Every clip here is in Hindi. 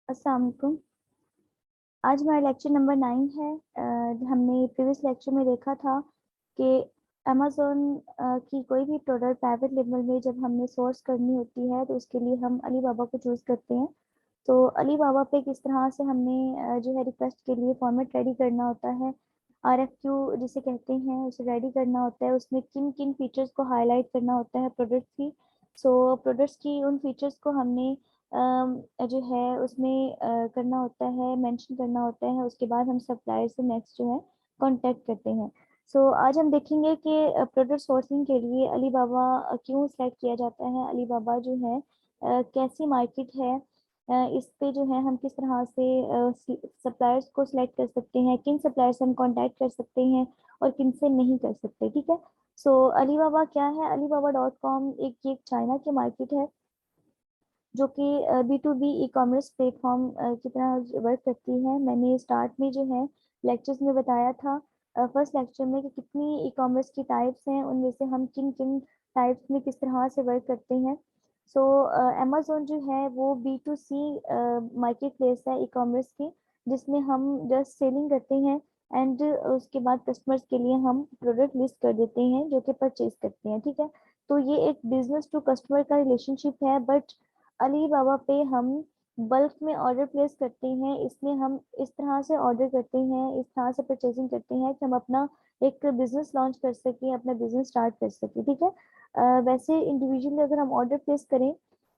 अस्सलाम वालेकुम। आज हमारा लेक्चर नंबर 9 है। हमने प्रीवियस लेक्चर में देखा था कि अमेज़ोन की कोई भी प्रोडक्ट प्राइवेट लेवल में जब हमने सोर्स करनी होती है तो उसके लिए हम अली बाबा को चूज़ करते हैं। तो अली बाबा पे किस तरह से हमने जो है रिक्वेस्ट के लिए फॉर्मेट रेडी करना होता है, RFQ जिसे कहते हैं, उसे रेडी करना होता है। उसमें किन किन फीचर्स को हाईलाइट करना होता है प्रोडक्ट की। प्रोडक्ट्स की उन फीचर्स को हमने जो है उसमें करना होता है, मेंशन करना होता है। उसके बाद हम सप्लायर से नेक्स्ट जो है कांटेक्ट करते हैं। आज हम देखेंगे कि प्रोडक्ट सोर्सिंग के लिए अली बाबा क्यों सेलेक्ट किया जाता है। अली बाबा जो है कैसी मार्केट है, इस पे जो है हम किस तरह से सप्लायर्स को सिलेक्ट कर सकते हैं, किन सप्लायर से हम कांटेक्ट कर सकते हैं और किन से नहीं कर सकते। ठीक है। अली बाबा क्या है? alibaba.com एक चाइना की मार्केट है जो कि B2B ई कॉमर्स प्लेटफॉर्म की तरह वर्क करती है। मैंने स्टार्ट में जो है लेक्चर्स में बताया था, फर्स्ट लेक्चर में, कि कितनी ई कॉमर्स की टाइप्स हैं, उनमें से हम किन किन टाइप्स में किस तरह से वर्क करते हैं। अमेजोन जो है वो B2C मार्केट प्लेस है ई कॉमर्स की, जिसमें हम जस्ट सेलिंग करते हैं एंड उसके बाद कस्टमर्स के लिए हम प्रोडक्ट लिस्ट कर देते हैं जो कि परचेज करते हैं। ठीक है। तो ये एक बिजनेस टू कस्टमर का रिलेशनशिप है, बट अली बाबा पे हम बल्क में ऑर्डर प्लेस करते हैं। इसमें हम इस तरह से ऑर्डर करते हैं, इस तरह से परचेजिंग करते हैं कि हम अपना एक बिजनेस लॉन्च कर सकें, अपना बिजनेस स्टार्ट कर सकें। ठीक है। वैसे इंडिविजुअली अगर हम ऑर्डर प्लेस करें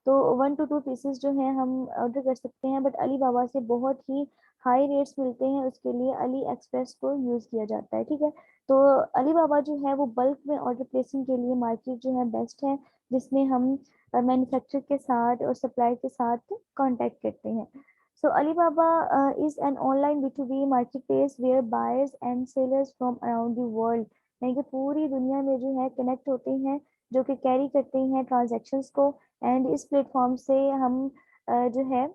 तो 1 to 2 पीसेस जो है हम ऑर्डर कर सकते हैं, बट अली बाबा से बहुत ही हाई रेट्स मिलते हैं। उसके लिए अली एक्सप्रेस को यूज किया जाता है। ठीक है। तो अली बाबा जो है वो बल्क में ऑर्डर प्लेसिंग के लिए मार्केट जो है बेस्ट है, जिसमें हम मैन्युफैक्चरर के साथ और सप्लाई के साथ कांटेक्ट करते हैं। Alibaba is an online B2B marketplace where buyers and sellers from around the world, यानी कि पूरी दुनिया में जो है कनेक्ट होते हैं, जो कि कैरी करते हैं ट्रांजैक्शंस को। एंड इस प्लेटफॉर्म से हम जो है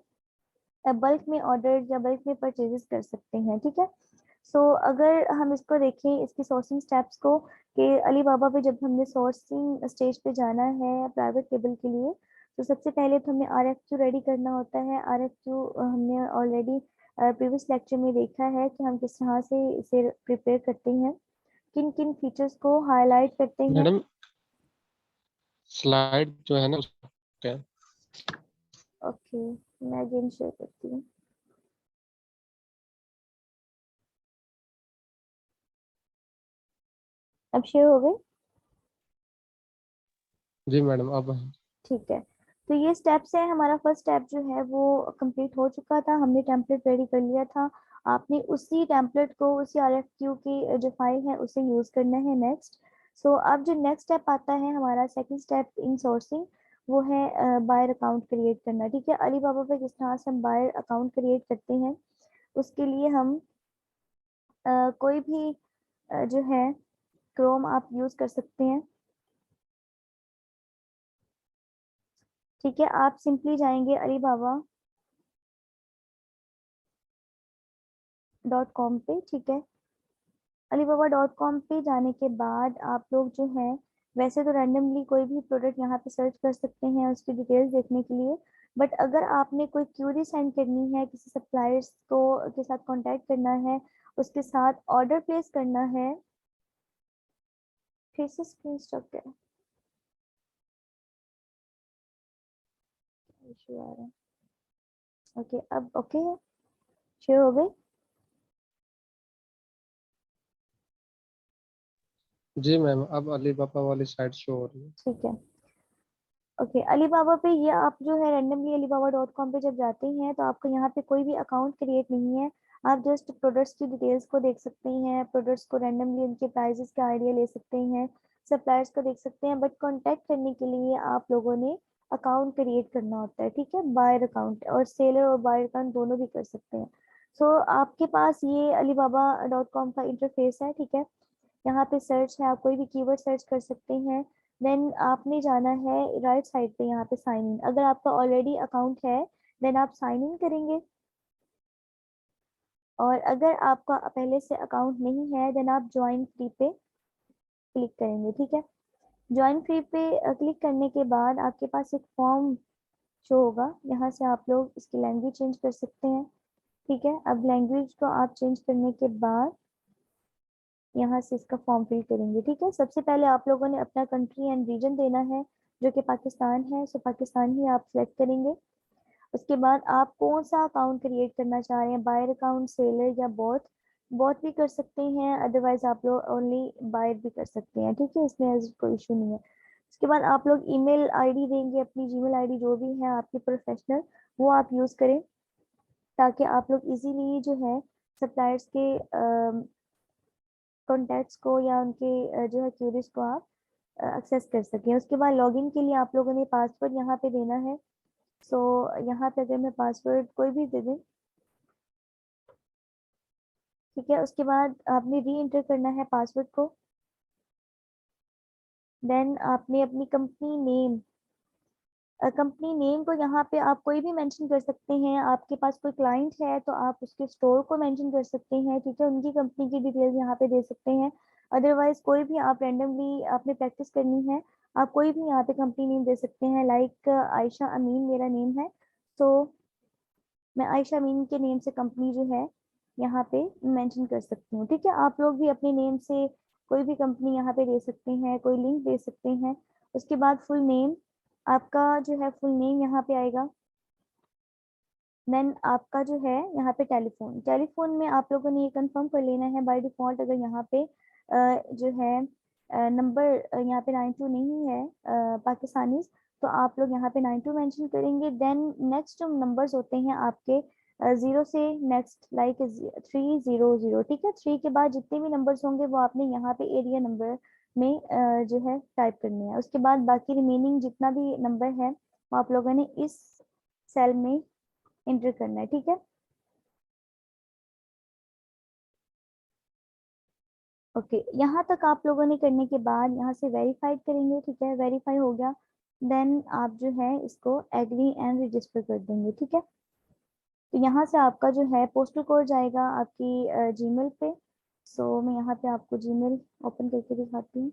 बल्क में ऑर्डर या बल्क में परचेजेस कर सकते हैं। ठीक है। अगर हम इसको देखें, इसकी सोर्सिंग स्टेप्स को, कि अली बाबा पे जब हमने सोर्सिंग स्टेज पे जाना है प्राइवेट लेबल के लिए, तो सबसे पहले तो हमें RFQ रेडी करना होता है। RFQ हमने ऑलरेडी प्रीवियस लेक्चर में देखा है कि हम किस तरह से इसे प्रिपेयर करते हैं, किन किन फीचर्स को हाईलाइट करते हैं। मैडम स्लाइड जो है ना क्या? ओके, मैं अगेन शेयर करती हूँ। अब शेयर हो गई? जी मैडम अब ठीक है। तो ये स्टेप्स है। हमारा फर्स्ट स्टेप जो है वो कंप्लीट हो चुका था, हमने टेम्पलेट रेडी कर लिया था। आपने उसी टेम्पलेट को, उसी RFQ की जो फाइल है उसे यूज करना है नेक्स्ट। अब जो नेक्स्ट स्टेप आता है हमारा, सेकंड स्टेप इन सोर्सिंग, वो है बायर अकाउंट क्रिएट करना। ठीक है। अली बाबा पे किस तरह से हम बायर अकाउंट क्रिएट करते हैं, उसके लिए हम कोई भी जो है क्रोम आप यूज कर सकते हैं। ठीक है। आप सिंपली जाएंगे alibaba.com पे। ठीक है। alibaba.com पे जाने के बाद आप लोग जो है, वैसे तो रैंडमली कोई भी प्रोडक्ट यहाँ पे सर्च कर सकते हैं उसकी डिटेल्स देखने के लिए, बट अगर आपने कोई क्यूरी सेंड करनी है, किसी सप्लायर्स को के साथ कांटेक्ट करना है, उसके साथ ऑर्डर प्लेस करना है। फिर से स्क्रीन स्टॉक है, इशू आ रहा है। ओके, अब ओके है, शेयर हो गई। जी मैम अब अली बाबा वाली साइड शो हो रही है। ठीक है। ओके, अलीबाबा पे ये आप जो है रैंडमली alibaba.com पे जब जाते हैं तो आपको यहाँ पे कोई भी अकाउंट क्रिएट नहीं है। आप जस्ट प्रोडक्ट्स की डिटेल्स को देख सकते हैं, प्रोडक्ट्स को रैंडमली उनके प्राइसेस का आइडिया ले सकते हैं, सप्लायर्स को देख सकते हैं, बट कांटेक्ट करने के लिए आप लोगों ने अकाउंट क्रिएट करना होता है। ठीक है। बायर अकाउंट, और सेलर और बायर अकाउंट दोनों भी कर सकते हैं। आपके पास ये alibaba.com का इंटरफेस है। ठीक है। यहाँ पे सर्च है, आप कोई भी कीवर्ड सर्च कर सकते हैं। देन आपने जाना है राइट साइड पे, यहाँ पे साइन इन। अगर आपका ऑलरेडी अकाउंट है देन आप साइन इन करेंगे, और अगर आपका पहले से अकाउंट नहीं है देन आप ज्वाइन फ्री पे क्लिक करेंगे। ठीक है। ज्वाइन फ्री पे क्लिक करने के बाद आपके पास एक फॉर्म शो होगा। यहाँ से आप लोग इसकी लैंग्वेज चेंज कर सकते हैं। ठीक है, अब लैंग्वेज को आप चेंज करने के बाद यहाँ से इसका फॉर्म फिल करेंगे। ठीक है, सबसे पहले आप लोगों ने अपना कंट्री एंड रीजन देना है, जो कि पाकिस्तान है, सो पाकिस्तान ही आप सेलेक्ट करेंगे। उसके बाद आप कौन सा अकाउंट क्रिएट करना चाह रहे हैं, बायर अकाउंट, सेलर या बॉट। बॉट भी कर सकते हैं, अदरवाइज आप लोग ओनली बायर भी कर सकते हैं। ठीक है, इसमें ऐसा कोई इशू नहीं है। उसके बाद आप लोग ईमेल आईडी देंगे, अपनी जीमेल आईडी जो भी है आपकी प्रोफेशनल, वो आप यूज़ करें, ताकि आप लोग इजीली जो है सप्लायर्स के कॉन्टैक्ट्स को या उनके जो है क्यूरीज को आप एक्सेस कर सकें। उसके बाद लॉगिन के लिए आप लोगों ने पासवर्ड यहाँ पे देना है। सो यहाँ पे अगर मैं पासवर्ड कोई भी दे दें, ठीक है, उसके बाद आपने री एंटर करना है पासवर्ड को। देन आपने अपनी कंपनी नेम को यहाँ पे आप कोई भी मेंशन कर सकते हैं। आपके पास कोई क्लाइंट है तो आप उसके स्टोर को मेंशन कर सकते हैं। ठीक है, उनकी कंपनी की डिटेल्स यहाँ पे दे सकते हैं। अदरवाइज कोई भी आप रैंडमली आपने प्रैक्टिस करनी है, आप कोई भी यहाँ पे कंपनी नेम दे सकते हैं। लाइक आयशा अमीन मेरा नेम है, तो मैं आयशा अमीन के नेम से कंपनी जो है यहाँ पे मेंशन कर सकती हूँ। ठीक है, आप लोग भी अपने नेम से कोई भी कंपनी यहाँ पे दे सकते हैं, कोई लिंक दे सकते हैं। उसके बाद फुल नेम, आपका जो है फुल नेम यहाँ पे आएगा। देन आपका जो है यहाँ पे टेलीफोन, टेलीफोन में आप लोगों ने ये कंफर्म कर लेना है। बाय डिफॉल्ट अगर यहाँ पे जो है नंबर यहाँ पे 92 नहीं है पाकिस्तानी, तो आप लोग यहाँ पे 92 मेंशन करेंगे। देन नेक्स्ट जो नंबर्स होते हैं आपके 0 से नेक्स्ट, लाइक 300। ठीक है, 3 के बाद जितने भी नंबर्स होंगे वो आपने यहाँ पे एरिया नंबर में जो है टाइप करने हैं। उसके बाद बाकी रिमेनिंग जितना भी नंबर है वो आप लोगों ने इस सेल में एंटर करना है। ठीक है, ओके, यहाँ तक आप लोगों ने करने के बाद यहाँ से वेरीफाइड करेंगे। ठीक है, वेरीफाई हो गया, देन आप जो है इसको एग्री एंड रजिस्टर कर देंगे। ठीक है, तो यहाँ से आपका जो है पोस्टल कोड जाएगा आपकी जीमेल पे। सो मैं यहाँ पे आपको जीमेल ओपन करके दिखाती हूँ।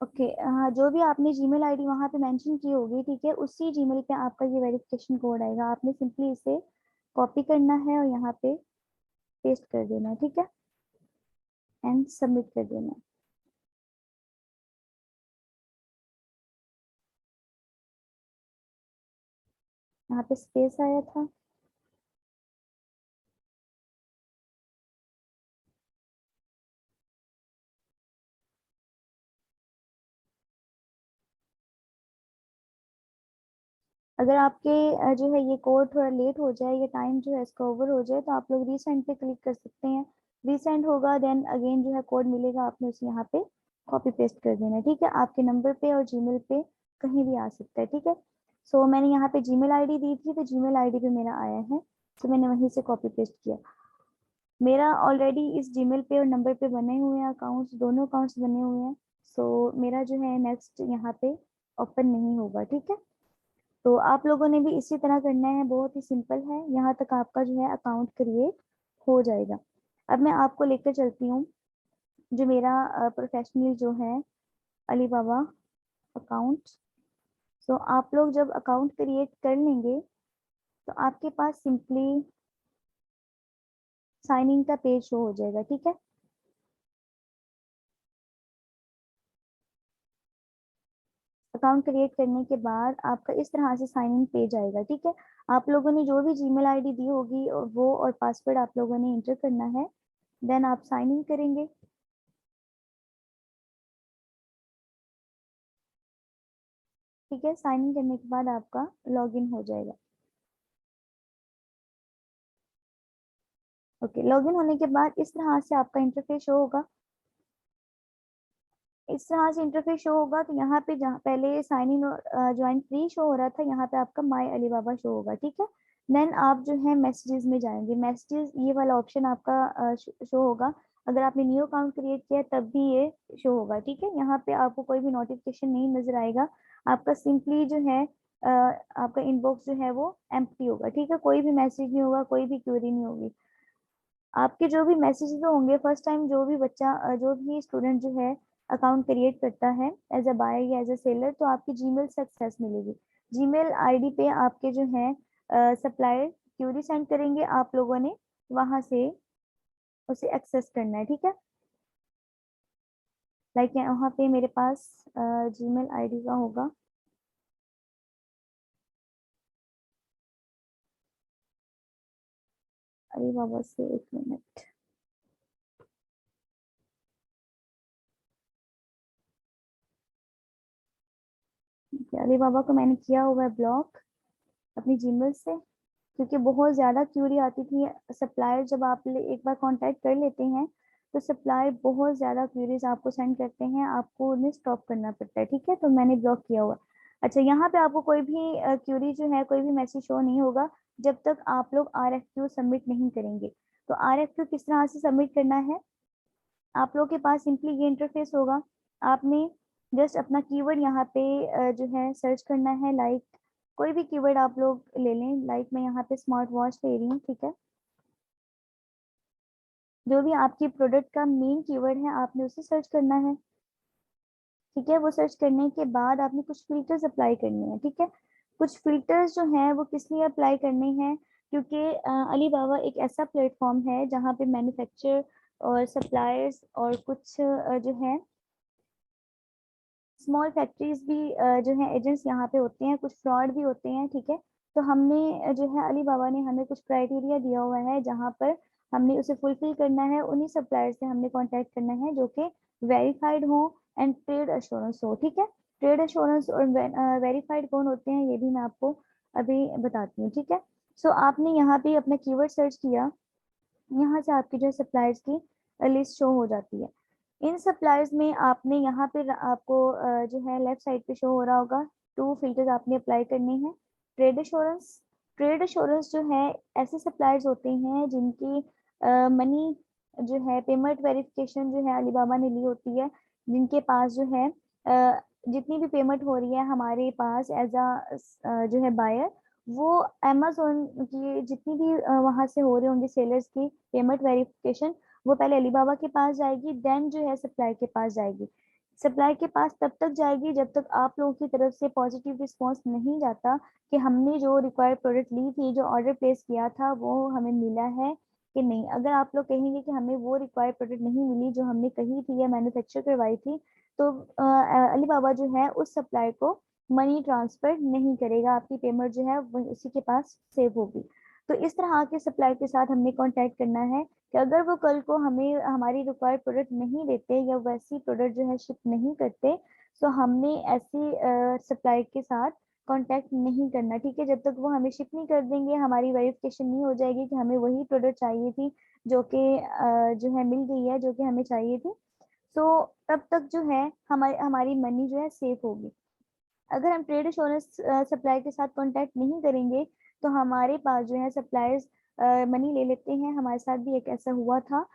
ओके, हाँ, जो भी आपने जीमेल आईडी वहाँ पे मेंशन की होगी, ठीक है, उसी जीमेल पे आपका ये वेरिफिकेशन कोड आएगा। आपने सिंपली इसे कॉपी करना है और यहाँ पे पेस्ट कर देना है। ठीक है, एंड सबमिट कर देना है। यहाँ पे स्पेस आया था। अगर आपके जो है ये कोड थोड़ा लेट हो जाए या टाइम जो है इसका ओवर हो जाए, तो आप लोग रीसेंड पे क्लिक कर सकते हैं। रीसेंड होगा, देन अगेन जो है कोड मिलेगा, आपने उसे यहाँ पे कॉपी पेस्ट कर देना है। ठीक है, आपके नंबर पे और जीमेल पे कहीं भी आ सकता है। ठीक है, सो मैंने यहाँ पे जीमेल आईडी दी थी, तो जीमेल आईडी पे मेरा आया है, तो मैंने वहीं से कॉपी पेस्ट किया। मेरा ऑलरेडी इस जीमेल पे और नंबर पे बने हुए हैं अकाउंट्स, दोनों अकाउंट्स बने हुए हैं। सो मेरा जो है नेक्स्ट यहाँ पे ओपन नहीं होगा। ठीक है, तो आप लोगों ने भी इसी तरह करना है, बहुत ही सिंपल है। यहाँ तक आपका जो है अकाउंट क्रिएट हो जाएगा। अब मैं आपको लेकर चलती हूँ जो मेरा प्रोफेशनल जो है अली बाबा अकाउंट। तो आप लोग जब अकाउंट क्रिएट कर लेंगे तो आपके पास सिंपली साइन इन का पेज शो हो जाएगा। ठीक है, अकाउंट क्रिएट करने के बाद आपका इस तरह से साइन इन पेज आएगा। ठीक है, आप लोगों ने जो भी जीमेल आईडी दी होगी और वो और पासवर्ड आप लोगों ने एंटर करना है। देन आप साइन इन करेंगे। ठीक है, साइन इन करने के बाद आपका लॉगिन हो जाएगा। ओके, लॉगिन होने के बाद इस तरह से आपका इंटरफेस शो होगा। इस तरह से इंटरफेस शो होगा, तो यहाँ पे जहाँ पहले साइन इन और ज्वाइन फ्री शो हो रहा था, यहाँ पे आपका माई अली बाबा शो होगा। ठीक है, देन आप जो है मैसेजेस में जाएंगे। मैसेजेस ये वाला ऑप्शन आपका शो होगा। अगर आपने न्यू अकाउंट क्रिएट किया तब भी ये शो होगा। ठीक है, यहाँ पे आपको कोई भी नोटिफिकेशन नहीं नजर आएगा। आपका सिंपली जो है आपका इनबॉक्स जो है वो एम्प्टी होगा। ठीक है, कोई भी मैसेज नहीं होगा, कोई भी क्वेरी नहीं होगी। आपके जो भी मैसेजेस होंगे फर्स्ट टाइम, जो भी बच्चा जो भी स्टूडेंट जो है अकाउंट क्रिएट करता है एज अ बायर या एज अ सेलर, तो आपकी जीमेल सक्सेस मिलेगी। जीमेल आईडी पे आपके जो है सप्लायर क्यूरी सेंड करेंगे, आप लोगों ने वहां से उसे एक्सेस करना है, ठीक है। लाइक वहाँ पे मेरे पास जीमेल आईडी का होगा, अरे बाबा से 1 मिनट, अली बाबा को मैंने किया हुआ है ब्लॉक अपनी जीमेल से, क्योंकि बहुत ज़्यादा क्यूरी आती थी। सप्लायर जब आप एक बार कांटेक्ट कर लेते हैं तो सप्लायर बहुत ज़्यादा क्यूरीज आपको सेंड करते हैं, आपको उन्हें स्टॉप करना पड़ता है, ठीक है। तो मैंने ब्लॉक किया हुआ। अच्छा, यहाँ पे आपको कोई भी क्यूरी जो है, कोई भी मैसेज शो नहीं होगा जब तक आप लोग RFQ सबमिट नहीं करेंगे। तो RFQ किस तरह से सबमिट करना है, आप लोगों के पास सिंपली ये इंटरफेस होगा। आपने जस्ट अपना कीवर्ड यहाँ पे जो है सर्च करना है। लाइक कोई भी कीवर्ड आप लोग ले लें, लाइक मैं यहाँ पे स्मार्ट वॉच ले रही हूँ, ठीक है। जो भी आपकी प्रोडक्ट का मेन कीवर्ड है आपने उसे सर्च करना है, ठीक है। वो सर्च करने के बाद आपने कुछ फिल्टर्स अप्लाई करने हैं, ठीक है। कुछ फिल्टर्स जो हैं वो किस लिए अप्लाई करने हैं, क्योंकि अली बाबा एक ऐसा प्लेटफॉर्म है जहाँ पे मैन्युफैक्चर और सप्लायर्स और कुछ जो है स्मॉल फैक्ट्रीज भी जो है एजेंट्स यहाँ पे होते हैं, कुछ फ्रॉड भी होते हैं, ठीक है। तो हमने जो है अली बाबा ने हमें कुछ क्राइटेरिया दिया हुआ है जहाँ पर हमने उसे फुलफिल करना है। उन्हीं सप्लायर से हमने कांटेक्ट करना है जो कि वेरीफाइड हो एंड ट्रेड अश्योरेंस हो, ठीक है। ट्रेड अश्योरेंस और वेरीफाइड कौन होते हैं ये भी मैं आपको अभी बताती हूँ, ठीक है। सो आपने यहाँ पे अपना कीवर्ड सर्च किया, यहाँ से आपकी जो सप्लायर्स की लिस्ट शो हो जाती है। इन सप्लायर्स में आपने यहाँ पे आपको जो है लेफ्ट साइड पे शो हो रहा होगा, 2 फिल्टर्स आपने अप्लाई करने हैं। ट्रेड अश्योरेंस, ट्रेड अश्योरेंस जो है ऐसे सप्लायर्स होते हैं जिनकी मनी जो है पेमेंट वेरिफिकेशन जो है अलीबाबा ने ली होती है, जिनके पास जो है जितनी भी पेमेंट हो रही है हमारे पास एज अ जो है बायर, वो अमेजोन की जितनी भी वहां से हो रही होंगी सेलर्स की पेमेंट वेरिफिकेशन, वो पहले अलीबाबा के पास जाएगी, देन जो है सप्लाई के पास जाएगी। सप्लाई के पास तब तक जाएगी जब तक आप लोगों की तरफ से पॉजिटिव रिस्पॉन्स नहीं जाता कि हमने जो रिक्वायर्ड प्रोडक्ट ली थी, जो ऑर्डर प्लेस किया था, वो हमें मिला है कि नहीं। अगर आप लोग कहेंगे कि हमें वो रिक्वायर्ड प्रोडक्ट नहीं मिली जो हमने कही थी या मैन्युफैक्चर करवाई थी, तो अलीबाबा जो है उस सप्लाई को मनी ट्रांसफर नहीं करेगा, आपकी पेमेंट जो है वो उसी के पास सेव होगी। तो इस तरह के सप्लाई के साथ हमने कांटेक्ट करना है कि अगर वो कल को हमें हमारी रिक्वायर्ड प्रोडक्ट नहीं देते या वैसी प्रोडक्ट जो है शिप नहीं करते, तो हमने ऐसी सप्लाई के साथ कांटेक्ट नहीं करना, ठीक है। जब तक वो हमें शिप नहीं कर देंगे, हमारी वेरिफिकेशन नहीं हो जाएगी कि हमें वही प्रोडक्ट चाहिए थी जो कि जो है मिल गई है, जो कि हमें चाहिए थी, तो तब तक जो है हमारी हमारी मनी जो है सेफ होगी। अगर हम ट्रेड अश्योरेंस सप्लाई के साथ कांटेक्ट नहीं करेंगे तो हमारे पास जो है सप्लायर्स मनी ले लेते हैं। हमारे साथ भी एक ऐसा हुआ था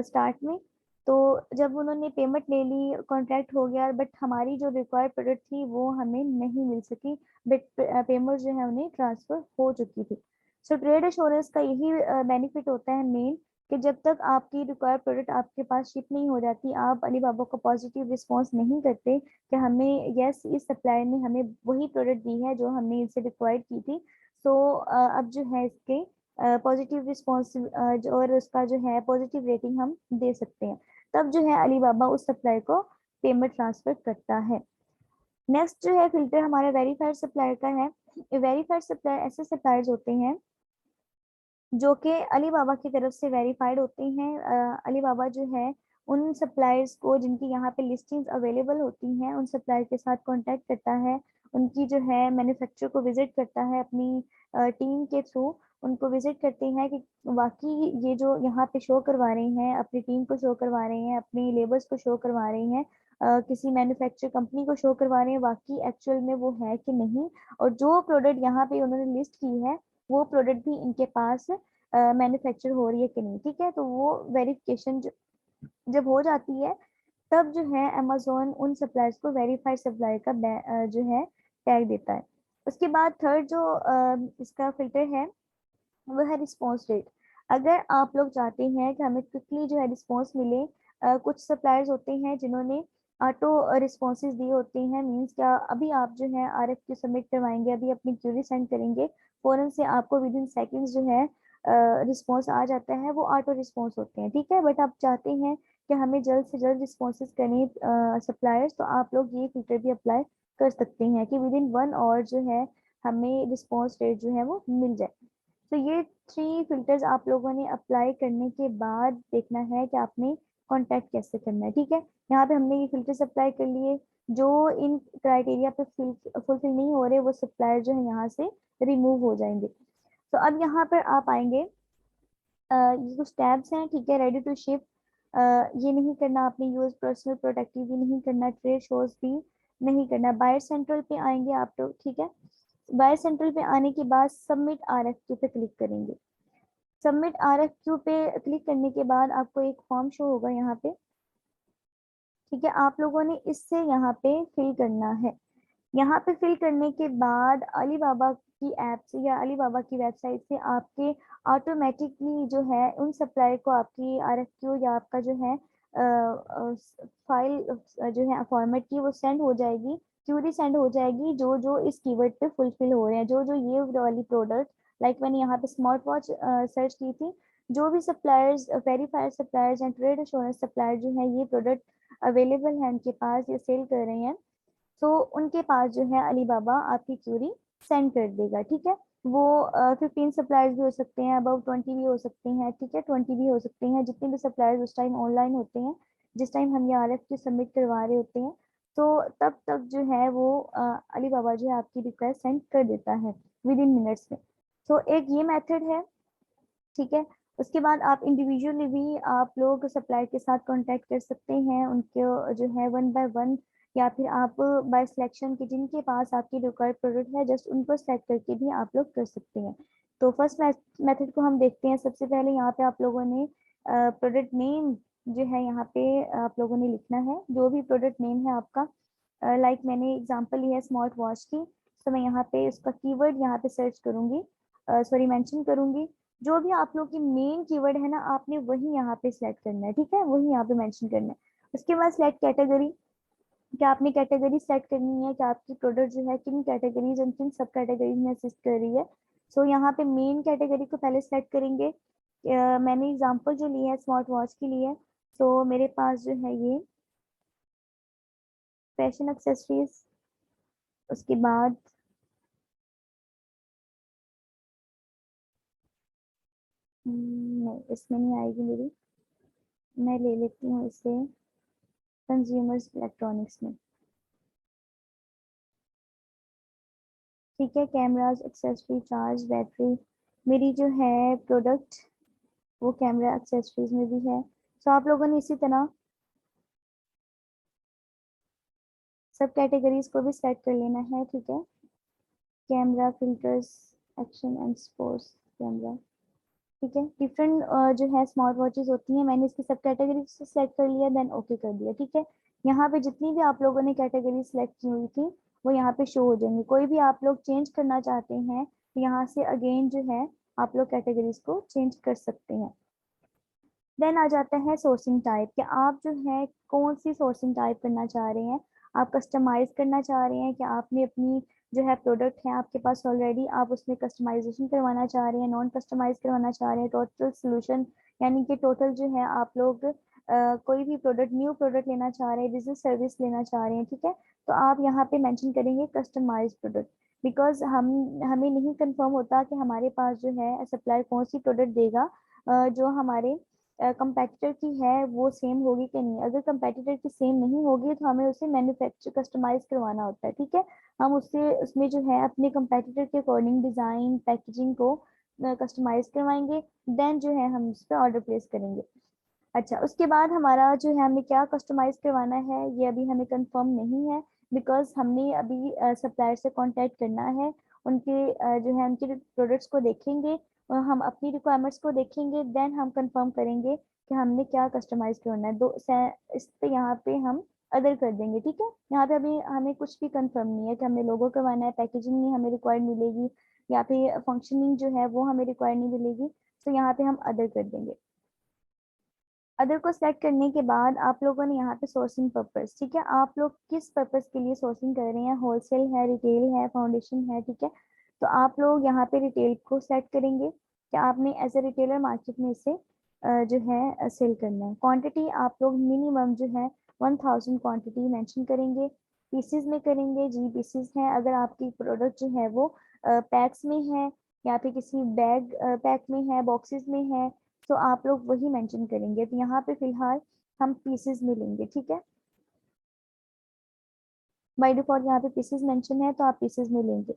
स्टार्ट में। तो जब उन्होंने पेमेंट ले ली, कॉन्ट्रैक्ट हो गया, बट हमारी जो रिक्वायर्ड प्रोडक्ट थी वो हमें नहीं मिल सकी, बट पेमेंट जो है उन्हें ट्रांसफर हो चुकी थी। सो ट्रेड अश्योरेंस का यही बेनिफिट होता है मेन, कि जब तक आपकी रिक्वायर्ड प्रोडक्ट आपके पास शिप नहीं हो जाती, आप अलीबाबा को पॉजिटिव रिस्पॉन्स नहीं करते कि हमें यस इस सप्लायर ने हमें वही प्रोडक्ट दी है जो हमने इनसे रिक्वायर्ड की थी, तो अब जो है इसके पॉजिटिव रिस्पॉन्स और उसका जो है पॉजिटिव रेटिंग हम दे सकते हैं, तब जो है अलीबाबा उस सप्लायर को पेमेंट ट्रांसफर करता है। नेक्स्ट जो है फिल्टर हमारा वेरीफाइड सप्लायर का है। वेरीफाइड सप्लायर ऐसे सप्लायर्स होते हैं जो कि अली बाबा की तरफ से वेरीफाइड होते हैं। अली बाबा जो है उन सप्लायर्स को जिनकी यहाँ पे लिस्टिंग्स अवेलेबल होती हैं, उन सप्लायर के साथ कांटेक्ट करता है, उनकी जो है मैन्युफैक्चर को विजिट करता है अपनी टीम के थ्रू, उनको विजिट करते हैं कि वाकई ये जो यहाँ पे शो करवा रहे हैं, अपनी टीम को शो करवा रहे हैं, अपनी लेबर्स को शो करवा रहे हैं, किसी मैन्युफैक्चर कंपनी को शो करवा रहे हैं, वाकई एक्चुअल में वो है कि नहीं, और जो प्रोडक्ट यहाँ पे उन्होंने लिस्ट की है वो प्रोडक्ट भी इनके पास मैन्युफैक्चर हो रही है कि नहीं, ठीक है। तो वो वेरिफिकेशन जब हो जाती है, तब जो है अमेजोन उन सप्लायर्स को वेरीफाइड सप्लायर का जो है टैग देता है। उसके बाद थर्ड जो इसका फिल्टर है वो है रिस्पॉन्स रेट। अगर आप लोग चाहते हैं कि हमें क्विकली जो है रिस्पॉन्स मिले, कुछ सप्लायर्स होते हैं जिन्होंने ऑटो रिस्पॉन्सेज दिए होते हैं, मीन्स क्या, अभी आप जो है RFQ सबमिट करवाएंगे, अभी अपनी क्यूरी सेंड करेंगे, फौरन से आपको विद इन सेकेंड्स जो है रिस्पॉन्स आ जाता है, वो ऑटो रिस्पॉन्स होते हैं, ठीक है। बट आप चाहते हैं कि हमें जल्द से जल्द रिस्पॉन्सेज करें सप्लायर्स, तो आप लोग ये फिल्टर भी अप्लाई कर सकते हैं कि विद इन 1 आवर जो है हमें रिस्पॉन्स रेट जो है वो मिल जाए। तो ये 3 फिल्टर्स आप लोगों ने अप्लाई करने के बाद देखना है कि आपने कॉन्टैक्ट कैसे करना है, ठीक है। यहाँ पे हमने ये फिल्टर्स अप्लाई कर लिए, जो इन क्राइटेरिया पे फुलफिल नहीं हो रहे वो सप्लायर जो है यहाँ से रिमूव हो जाएंगे। तो अब यहाँ पर आप आएंगे, ये कुछ टैब्स हैं, ठीक है। रेडी टू शिप, ये नहीं करना आपने, यूज पर्सनल प्रोटेक्टिव भी नहीं करना, ट्रेड शोज भी नहीं करना। बायर सेंट्रल पे आएंगे आप लोग, ठीक है। बायर सेंट्रल पे आने के बाद सबमिट RFQ पे क्लिक करेंगे। सबमिट RFQ पे क्लिक करने के बाद आपको एक फॉर्म शो होगा यहाँ पे, ठीक है। आप लोगों ने इससे यहाँ पे फिल करना है। यहाँ पे फिल करने के बाद अलीबाबा की ऐप से या अलीबाबा की वेबसाइट से आपके ऑटोमेटिकली जो है उन सप्लायर को आपकी RFQ या आपका जो है फाइल जो है फॉर्मेट की वो सेंड हो जाएगी, क्यूरी सेंड हो जाएगी, जो जो इस कीवर्ड पे फुलफिल हो रहे हैं, जो जो ये वाली प्रोडक्ट, लाइक मैंने यहाँ पे स्मार्ट वॉच सर्च की थी, जो भी suppliers, verified suppliers and trade assurance supplier जो है ये प्रोडक्ट अवेलेबल है उनके पास, ये सेल कर रहे हैं, तो उनके पास जो है अलीबाबा आपकी क्यूरी सेंड कर देगा, ठीक है। वो 15 सप्लायर्स भी हो सकते हैं, अबाउट 20 भी हो सकते हैं, ठीक है, 20 भी हो सकते हैं, जितने भी सप्लायर्स उस टाइम ऑनलाइन होते हैं, जिस टाइम हम ये RFQ सबमिट करवा रहे होते हैं, तो तब तक जो है वो अलीबाबा जो है आपकी रिक्वेस्ट सेंड कर देता है विद इन मिनट्स में। तो एक ये मेथड है, ठीक है। उसके बाद आप इंडिविजुअली भी आप लोग सप्लायर के साथ कांटेक्ट कर सकते हैं, उनके जो है 1 बाय 1, या फिर आप बाय सिलेक्शन के जिनके पास आपकी रिक्वायर्ड प्रोडक्ट है जस्ट उनको सेलेक्ट करके भी आप लोग कर सकते हैं। तो फर्स्ट मेथड को हम देखते हैं। सबसे पहले यहाँ पे आप लोगों ने प्रोडक्ट नेम जो है यहाँ पे आप लोगों ने लिखना है, जो भी प्रोडक्ट नेम है आपका, लाइक मैंने एग्जांपल लिया है स्मार्ट वॉच की, तो मैं यहाँ पे उसका कीवर्ड यहाँ पे सर्च करूंगी, सॉरी मेंशन करूंगी। जो भी आप लोग की मेन कीवर्ड है ना, आपने वही यहाँ पे सिलेक्ट करना है, ठीक है, वही यहाँ पे मेंशन करना है। उसके बाद सिलेक्ट कैटेगरी, क्या आपने कैटेगरी सेलेक्ट करनी है कि आपकी प्रोडक्ट जो है किन कैटेगरीज और किन सब कैटेगरीज में असिस्ट कर रही है। सो यहाँ पे मेन कैटेगरी को पहले सेलेक्ट करेंगे। मैंने एग्जांपल जो लिया है स्मार्ट वॉच के लिए, सो मेरे पास जो है ये फैशन एक्सेसरीज, उसके बाद नहीं इसमें नहीं आएगी मेरी, मैं ले लेती हूँ इसे कंज्यूमर्स इलेक्ट्रॉनिक्स में, ठीक है। कैमराज एक्सेसरी चार्ज बैटरी, मेरी जो है प्रोडक्ट वो कैमरा एक्सेसरीज में भी है। तो आप लोगों ने इसी तरह सब कैटेगरीज को भी सेलेक्ट कर लेना है, ठीक है। Camera filters, action and sports camera, ठीक है। डिफरेंट जो है स्मार्ट वॉचेस होती हैं, मैंने इसकी सब कैटेगरी से सेलेक्ट कर लिया, देन ओके कर दिया, ठीक है। यहाँ पे जितनी भी आप लोगों ने कैटेगरी सेलेक्ट की हुई थी वो यहाँ पे शो हो जाएंगी। कोई भी आप लोग चेंज करना चाहते हैं तो यहाँ से अगेन जो है आप लोग कैटेगरीज को चेंज कर सकते हैं। देन आ जाता है सोर्सिंग टाइप, कि आप जो है कौन सी सोर्सिंग टाइप करना चाह रहे हैं। आप कस्टमाइज करना चाह रहे हैं कि आपने अपनी जो है प्रोडक्ट है आपके पास ऑलरेडी, आप उसमें कस्टमाइजेशन करवाना चाह रहे हैं, नॉन कस्टमाइज करवाना चाह रहे हैं, टोटल सोल्यूशन, यानी कि टोटल जो है आप लोग कोई भी प्रोडक्ट, न्यू प्रोडक्ट लेना चाह रहे हैं, बिजनेस सर्विस लेना चाह रहे हैं, ठीक है। तो आप यहाँ पे मेंशन करेंगे कस्टमाइज प्रोडक्ट, बिकॉज हमें नहीं कंफर्म होता कि हमारे पास जो है सप्लायर कौन सी प्रोडक्ट देगा जो हमारे कंपेटिटर की है वो सेम होगी कि नहीं। अगर कंपेटिटर की सेम नहीं होगी तो हमें उसे मैन्युफैक्चर कस्टमाइज करवाना होता है, ठीक है। हम उससे उसमें जो है अपने कंपेटिटर के अकॉर्डिंग डिजाइन पैकेजिंग को कस्टमाइज करवाएंगे, देन जो है हम उस पर ऑर्डर प्लेस करेंगे। अच्छा, उसके बाद हमारा जो है हमें क्या कस्टमाइज करवाना है ये अभी हमें कंफर्म नहीं है, बिकॉज हमने अभी सप्लायर से कांटेक्ट करना है, उनके जो है उनके प्रोडक्ट्स को देखेंगे और हम अपनी रिक्वायरमेंट्स को देखेंगे, देन हम कंफर्म करेंगे कि हमने क्या कस्टमाइज करना है। इस पे यहाँ पे हम अदर कर देंगे, ठीक है। यहाँ पे अभी हमें कुछ भी कंफर्म नहीं है कि हमें लोगो करवाना है, पैकेजिंग नहीं हमें रिक्वायर्ड मिलेगी, या फिर फंक्शनिंग जो है वो हमें रिक्वायर्ड नहीं मिलेगी, तो यहाँ पे हम अदर कर देंगे। अदर को सेलेक्ट करने के बाद आप लोगों ने यहाँ पे सोर्सिंग पर्पस, ठीक है, आप लोग किस पर्पस के लिए सोर्सिंग कर रहे हैं, होलसेल है, रिटेल है, फाउंडेशन है, ठीक है। तो आप लोग यहाँ पे रिटेल को सेलेक्ट करेंगे कि आपने एज ए रिटेलर मार्केट में इसे जो है सेल करना है। क्वांटिटी आप लोग मिनिमम जो है 1000 क्वांटिटी मेंशन करेंगे। पीसेस में करेंगे, जी पीसेस है, अगर आपकी प्रोडक्ट जो है वो पैक्स में है या फिर किसी बैग पैक में है, बॉक्सेस में है, तो आप लोग वही मेंशन करेंगे। तो यहाँ पे फिलहाल हम पीसेस में लेंगे, ठीक है। बाय डिफॉल्ट यहाँ पे पीसेस मेंशन है तो आप पीसेस में लेंगे।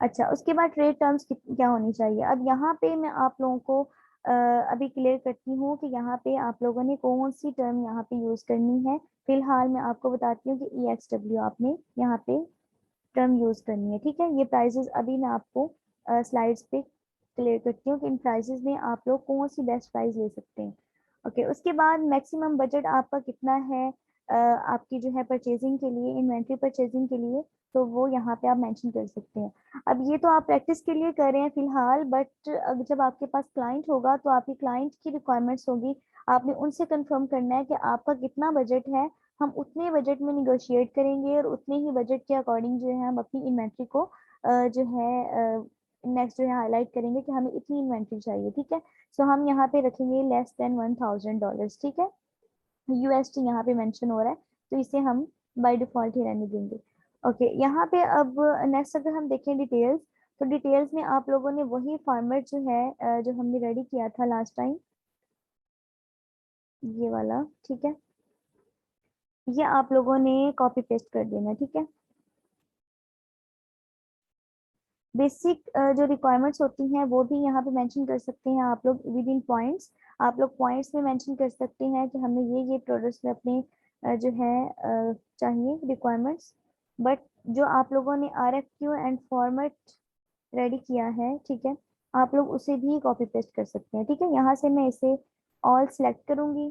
अच्छा, उसके बाद ट्रेड टर्म्स क्या होनी चाहिए। अब यहाँ पे मैं आप लोगों को अभी क्लियर करती हूँ कि यहाँ पे आप लोगों ने कौन सी टर्म यहाँ पे यूज करनी है। फिलहाल मैं आपको बताती हूँ कि EXW आपने यहाँ पे टर्म यूज करनी है, ठीक है। ये प्राइसेस अभी मैं आपको स्लाइड्स पे क्लियर करती हूँ कि इन प्राइसेस में आप लोग कौन सी बेस्ट प्राइस ले सकते हैं। ओके, उसके बाद मैक्सिमम बजट आपका कितना है आपकी जो है परचेजिंग के लिए, इन्वेंट्री परचेजिंग के लिए, तो वो यहाँ पे आप मेंशन कर सकते हैं। अब ये तो आप प्रैक्टिस के लिए कर रहे हैं फिलहाल, बट जब आपके पास क्लाइंट होगा तो आपकी क्लाइंट की रिक्वायरमेंट्स होगी, आपने उनसे कंफर्म करना है कि आपका कितना बजट है। हम उतने बजट में निगोशिएट करेंगे और उतने ही बजट के अकॉर्डिंग जो है हम अपनी इन्वेंट्री को जो है नेक्स्ट जो है हाईलाइट करेंगे कि हमें इतनी इन्वेंट्री चाहिए, ठीक है। सो हम यहाँ पे रखेंगे लेस देन $1000, ठीक है। USD यहाँ पे मेंशन हो रहा है तो इसे हम बाय डिफॉल्ट ही रहने देंगे। ओके, यहाँ पे अब नेक्स्ट अगर हम देखें डिटेल्स, तो डिटेल्स में आप लोगों ने वही फॉर्मेट जो है जो हमने रेडी किया था लास्ट टाइम, ये वाला, ठीक है, ये आप लोगों ने कॉपी पेस्ट कर देना, ठीक है। बेसिक जो रिक्वायरमेंट्स होती हैं वो भी यहाँ पे मेंशन कर सकते हैं आप लोग विद इन पॉइंट्स। आप लोग पॉइंट्स में मेंशन कर सकते हैं कि हमें ये प्रोडक्ट्स में अपने जो है चाहिए रिक्वायरमेंट्स। बट जो आप लोगों ने RFQ एंड फॉर्मेट रेडी किया है, ठीक है, आप लोग उसे भी कॉपी पेस्ट कर सकते हैं, ठीक है। यहाँ से मैं इसे ऑल सेलेक्ट करूंगी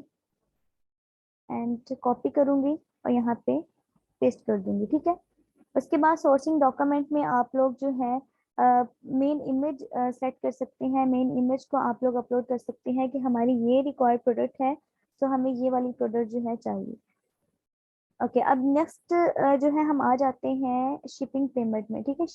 एंड कॉपी करूंगी और यहाँ पे पेस्ट कर दूंगी, ठीक है। उसके बाद सोर्सिंग डॉक्यूमेंट में आप लोग जो है मेन इमेज सेट कर सकते हैं। मेन इमेज को आप लोग अपलोड कर सकते हैं कि हमारी ये रिक्वायर्ड प्रोडक्ट है, तो हमें ये वाली प्रोडक्ट जो है चाहिए। ओके, अब नेक्स्ट जो है हम आ जाते हैं शिपिंग पेमेंट में, ठीक है।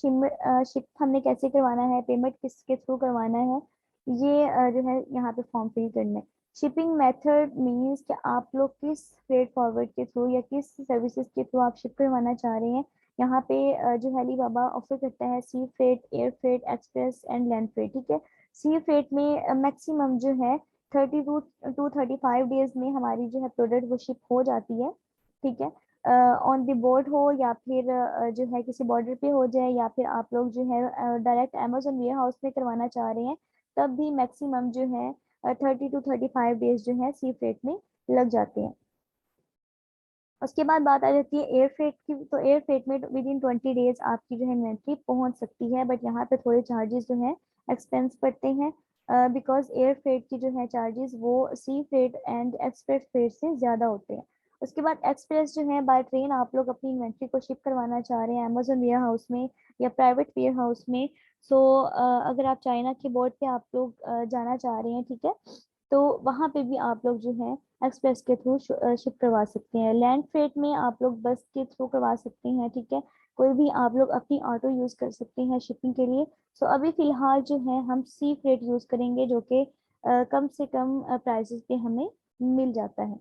शिप हमने कैसे करवाना है, पेमेंट किसके थ्रू करवाना है, ये जो है यहाँ पे फॉर्म फिल करना है। शिपिंग मेथड मीन्स कि आप लोग किस फ्रेट फॉरवर्ड के थ्रू या किस सर्विसेज के थ्रू आप शिप करवाना चाह रहे हैं। यहाँ पे जो है अलीबाबा ऑफर करता है सी freight, air freight, express and land freight, ठीक है। सी फ्रेट में मैक्सिमम जो है 30 to 35 डेज में हमारी जो है प्रोडक्ट वो शिप हो जाती है, ठीक है। ऑन द बोर्ड हो या फिर जो है किसी बॉर्डर पे हो जाए, या फिर आप लोग जो है डायरेक्ट अमेजोन वेयर हाउस में करवाना चाह रहे हैं, तब भी मैक्सिमम जो है 30 to 35 डेज जो है सी फ्रेट में लग जाते हैं। उसके बाद बात आ जाती है एयर फ्रेट की, तो एयर फ्रेट में विद इन 20 डेज आपकी जो है इन्वेंट्री पहुंच सकती है, बट यहाँ पे थोड़े चार्जेस जो है एक्सपेंस पड़ते हैं, बिकॉज एयर फ्रेट की जो है चार्जेस वो सी फ्रेट एंड एक्सप्रेस फ्रेट से ज़्यादा होते हैं। उसके बाद एक्सप्रेस जो है बाय ट्रेन आप लोग अपनी इन्वेंट्री को शिप करवाना चाह रहे हैं अमेजोन वेयर हाउस में या प्राइवेट वेयर हाउस में। सो अगर आप चाइना के बोर्ड पे आप लोग जाना चाह रहे हैं, ठीक है, तो वहाँ पे भी आप लोग जो है एक्सप्रेस के थ्रू शिप करवा सकते हैं। लैंड फ्रेट में आप लोग बस के थ्रू करवा सकते हैं, ठीक है। कोई भी आप लोग अपनी ऑटो यूज कर सकते हैं शिपिंग के लिए। सो अभी फिलहाल जो है हम सी फ्रेट यूज करेंगे, जो कि कम से कम प्राइसेस पे हमें मिल जाता है।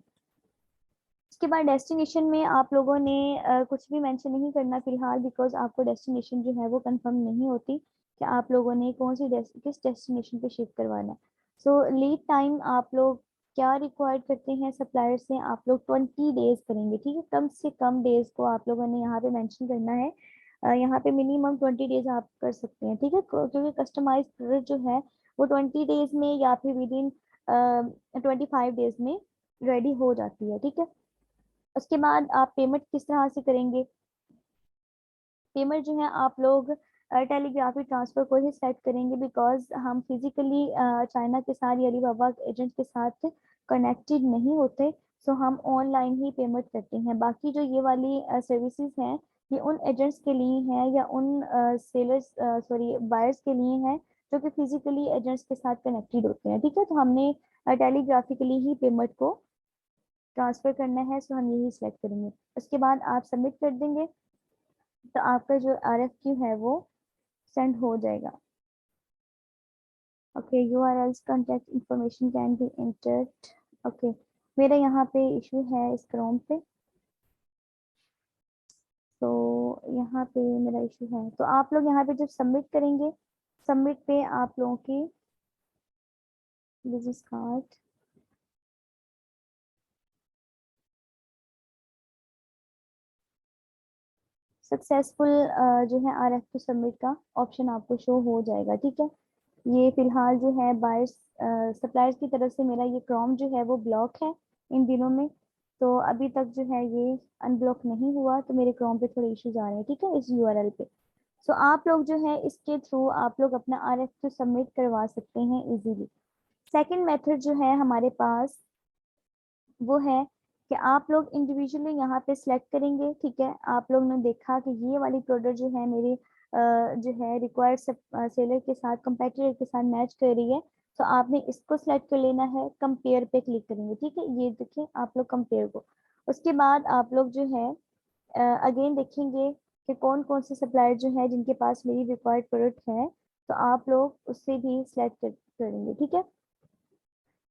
उसके बाद डेस्टिनेशन में आप लोगों ने कुछ भी मेंशन नहीं करना फिलहाल, बिकॉज आपको डेस्टिनेशन जो है वो कंफर्म नहीं होती कि आप लोगों ने कौन सी किस डेस्टिनेशन पे शिफ्ट करवाना है। सो लीड टाइम आप लोग क्या रिक्वायर्ड करते हैं सप्लायर से, आप लोग 20 डेज करेंगे, ठीक है। कम से कम डेज को आप लोगों ने यहाँ पे मेंशन करना है। यहाँ पे मिनिमम 20 डेज आप कर सकते हैं, ठीक है, क्योंकि कस्टमाइज प्रोडक्ट जो है वो 20 डेज में या फिर विद इन 25 डेज में रेडी हो जाती है, ठीक है। उसके बाद आप पेमेंट किस तरह से करेंगे। पेमेंट जो है आप लोग टेलीग्राफी ट्रांसफर को ही सेट करेंगे, बिकॉज हम फिजिकली चाइना के साथ या अलीबाबा एजेंट के साथ कनेक्टेड नहीं होते। सो हम ऑनलाइन ही पेमेंट करते हैं। बाकी जो ये वाली सर्विसेज हैं ये उन एजेंट्स के लिए हैं या उन सेलर्स सॉरी बायर्स के लिए हैं जो कि फिजिकली एजेंट्स के साथ कनेक्टेड होते हैं, ठीक है। तो हमने टेलीग्राफिकली ही पेमेंट को ट्रांसफर करना है, सो हम यही सिलेक्ट करेंगे। उसके बाद आप सबमिट कर देंगे तो आपका जो RFQ है वो सेंड हो जाएगा। Okay, URLs contact information can be entered। Okay, मेरा यहाँ पे इशू है इस क्रोम पे, तो यहाँ पे मेरा इशू है। तो आप लोग यहाँ पे जब सबमिट करेंगे, सबमिट पे आप लोगों की बिजनेस कार्ड, सक्सेसफुल जो है RFQ सबमिट का ऑप्शन आपको शो हो जाएगा। ठीक है, ये फिलहाल जो है बायर्स सप्लायर्स की तरफ से मेरा ये क्रोम जो है वो ब्लॉक है इन दिनों में, तो अभी तक जो है ये अनब्लॉक नहीं हुआ, तो मेरे क्रोम पे थोड़े इश्यूज आ रहे हैं। ठीक है, इस URL पे। सो आप लोग जो है इसके थ्रू आप लोग अपना RFQ सबमिट करवा सकते हैं इजीली। सेकंड मेथड जो है हमारे पास वो है कि आप लोग इंडिविजुअली यहाँ पे सिलेक्ट करेंगे। ठीक है, आप लोग ने देखा कि ये वाली प्रोडक्ट जो है मेरी जो है रिक्वायर्ड सेलर के साथ, कंपेटिटर के साथ मैच कर रही है, तो आपने इसको सिलेक्ट कर लेना है, कंपेयर पे क्लिक करेंगे। ठीक है, ये देखिए आप लोग कंपेयर को। उसके बाद आप लोग जो है अगेन देखेंगे कि कौन कौन से सप्लायर जो है जिनके पास मेरी रिक्वायर्ड प्रोडक्ट है, तो आप लोग उससे भी सिलेक्ट करेंगे। ठीक है,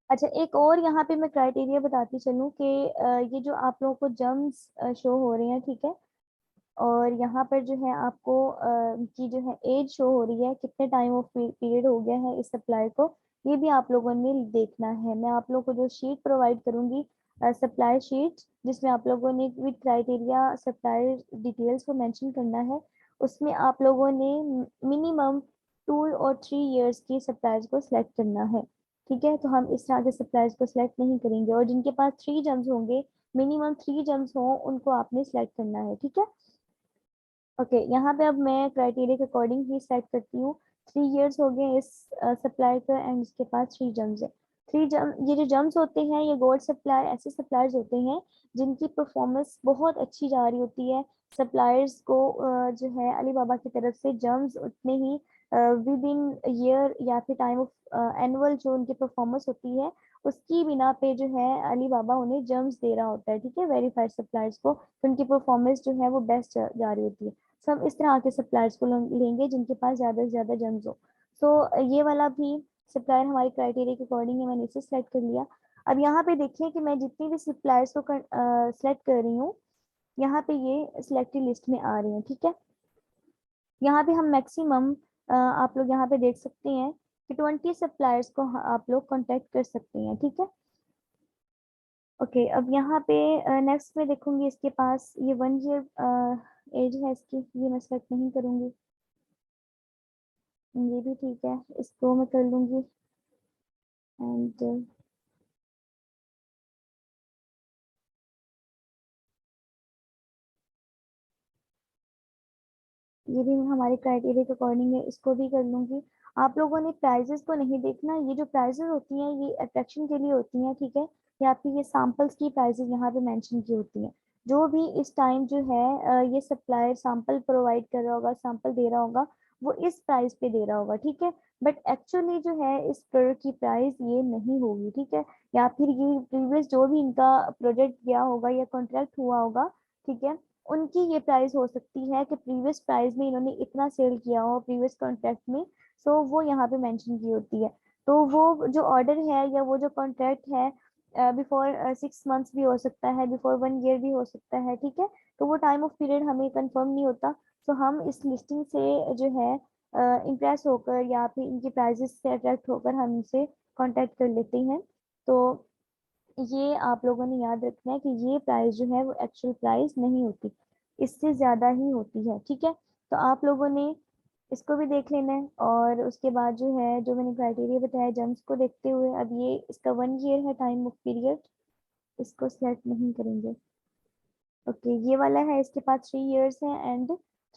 अच्छा एक और यहाँ पे मैं क्राइटेरिया बताती चलूँ कि ये जो आप लोगों को जम्स शो हो रहे हैं, ठीक है, और यहाँ पर जो है आपको की जो है एज शो हो रही है, कितने टाइम ऑफ पीरियड हो गया है इस सप्लाई को, ये भी आप लोगों ने देखना है। मैं आप लोगों को जो शीट प्रोवाइड करूंगी, सप्लाई शीट, जिसमें आप लोगों ने विद क्राइटेरिया सप्लायर डिटेल्स को मेंशन करना है, उसमें आप लोगों ने मिनिमम 2 और 3 इयर्स की सप्लायर्स को सिलेक्ट करना है। ठीक है, तो हम इस तरह के सप्लायर्स को सिलेक्ट नहीं करेंगे, और जिनके पास 3 जम्स होंगे, मिनिमम 3 जम्स हो, उनको आपने सिलेक्ट करना है। ठीक है, ओके, यहाँ पे अब मैं क्राइटेरिया के अकॉर्डिंग ही सेट करती हूँ। 3 इयर्स हो गए इस सप्लाई का, एंड इसके पास 3 जम्स है। ये जो जम्स होते हैं, ये गोल्ड सप्लाई ऐसे सप्लायर्स होते हैं जिनकी परफॉर्मेंस बहुत अच्छी जा रही होती है। सप्लायर्स को जो है अलीबाबा की तरफ से जम्स उतने ही विद इन ईयर या फिर टाइम ऑफ एनुअल जो उनकी परफॉर्मेंस होती है, उसकी बिना पे जो है अलीबाबा उन्हें जम्स दे रहा होता है। ठीक है, वेरीफाइड सप्लायर्स को, तो उनकी परफॉर्मेंस जो है वो बेस्ट जा रही होती है। सब इस तरह के सप्लायर्स को लेंगे जिनके पास ज्यादा से ज्यादा जम्स हो। सो ये वाला भी सप्लायर हमारी क्राइटेरिया के अकॉर्डिंग है, मैंने इसे सेलेक्ट कर लिया। अब यहाँ पे देखिए कि मैं जितनी भी सप्लायर्स को सिलेक्ट कर रही हूँ, यहाँ पे ये सिलेक्टेड लिस्ट में आ रही है। ठीक है, यहाँ पे हम मैक्सिमम आप लोग यहाँ पे देख सकते हैं कि 20 सप्लायर्स को आप लोग कांटेक्ट कर सकते हैं। ठीक है, ओके, अब यहाँ पे नेक्स्ट में देखूंगी इसके पास ये 1 ईयर एज है इसकी, ये मैं सेलेक्ट नहीं करूंगी। ये भी ठीक है, इसको मैं कर लूंगी। एंड ये भी हमारे क्राइटेरिया के अकॉर्डिंग है, इसको भी कर लूंगी। आप लोगों ने प्राइजेस को नहीं देखना, ये जो प्राइजेस होती हैं ये अट्रैक्शन के लिए होती हैं। ठीक है, या फिर ये सैंपल्स की प्राइजेस यहाँ पे मेंशन की होती हैं। जो भी इस टाइम जो है ये सप्लायर सैंपल प्रोवाइड कर रहा होगा, सैंपल दे रहा होगा, वो इस प्राइस पे दे रहा होगा। ठीक है, बट एक्चुअली जो है इस प्रोडक्ट की प्राइस ये नहीं होगी। ठीक है, या फिर ये प्रीवियस जो भी इनका प्रोजेक्ट गया होगा या कॉन्ट्रैक्ट हुआ होगा, ठीक है, उनकी ये प्राइस हो सकती है कि प्रीवियस प्राइस में इन्होंने इतना सेल किया हो प्रीवियस कॉन्ट्रैक्ट में, सो वो यहाँ पे मेंशन की होती है। तो वो जो ऑर्डर है या वो जो कॉन्ट्रैक्ट है, बिफोर 6 मंथ्स भी हो सकता है, बिफोर 1 ईयर भी हो सकता है। ठीक है, तो वो टाइम ऑफ पीरियड हमें कंफर्म नहीं होता, तो हम इस लिस्टिंग से जो है इम्प्रेस होकर या फिर इनकी प्राइजेस से अट्रैक्ट होकर हम इनसे कांटेक्ट कर लेते हैं। तो ये आप लोगों ने याद रखना है कि ये प्राइस जो है वो एक्चुअल प्राइस नहीं होती, इससे ज्यादा ही होती है। ठीक है, तो आप लोगों ने इसको भी देख लेना है, और उसके बाद जो है जो मैंने क्राइटेरिया बताया जम्स को देखते हुए, अब ये इसका 1 ईयर है टाइम ऑफ पीरियड, इसको सेलेक्ट नहीं करेंगे। ओके, ये वाला है, इसके पास 3 इयर्स है एंड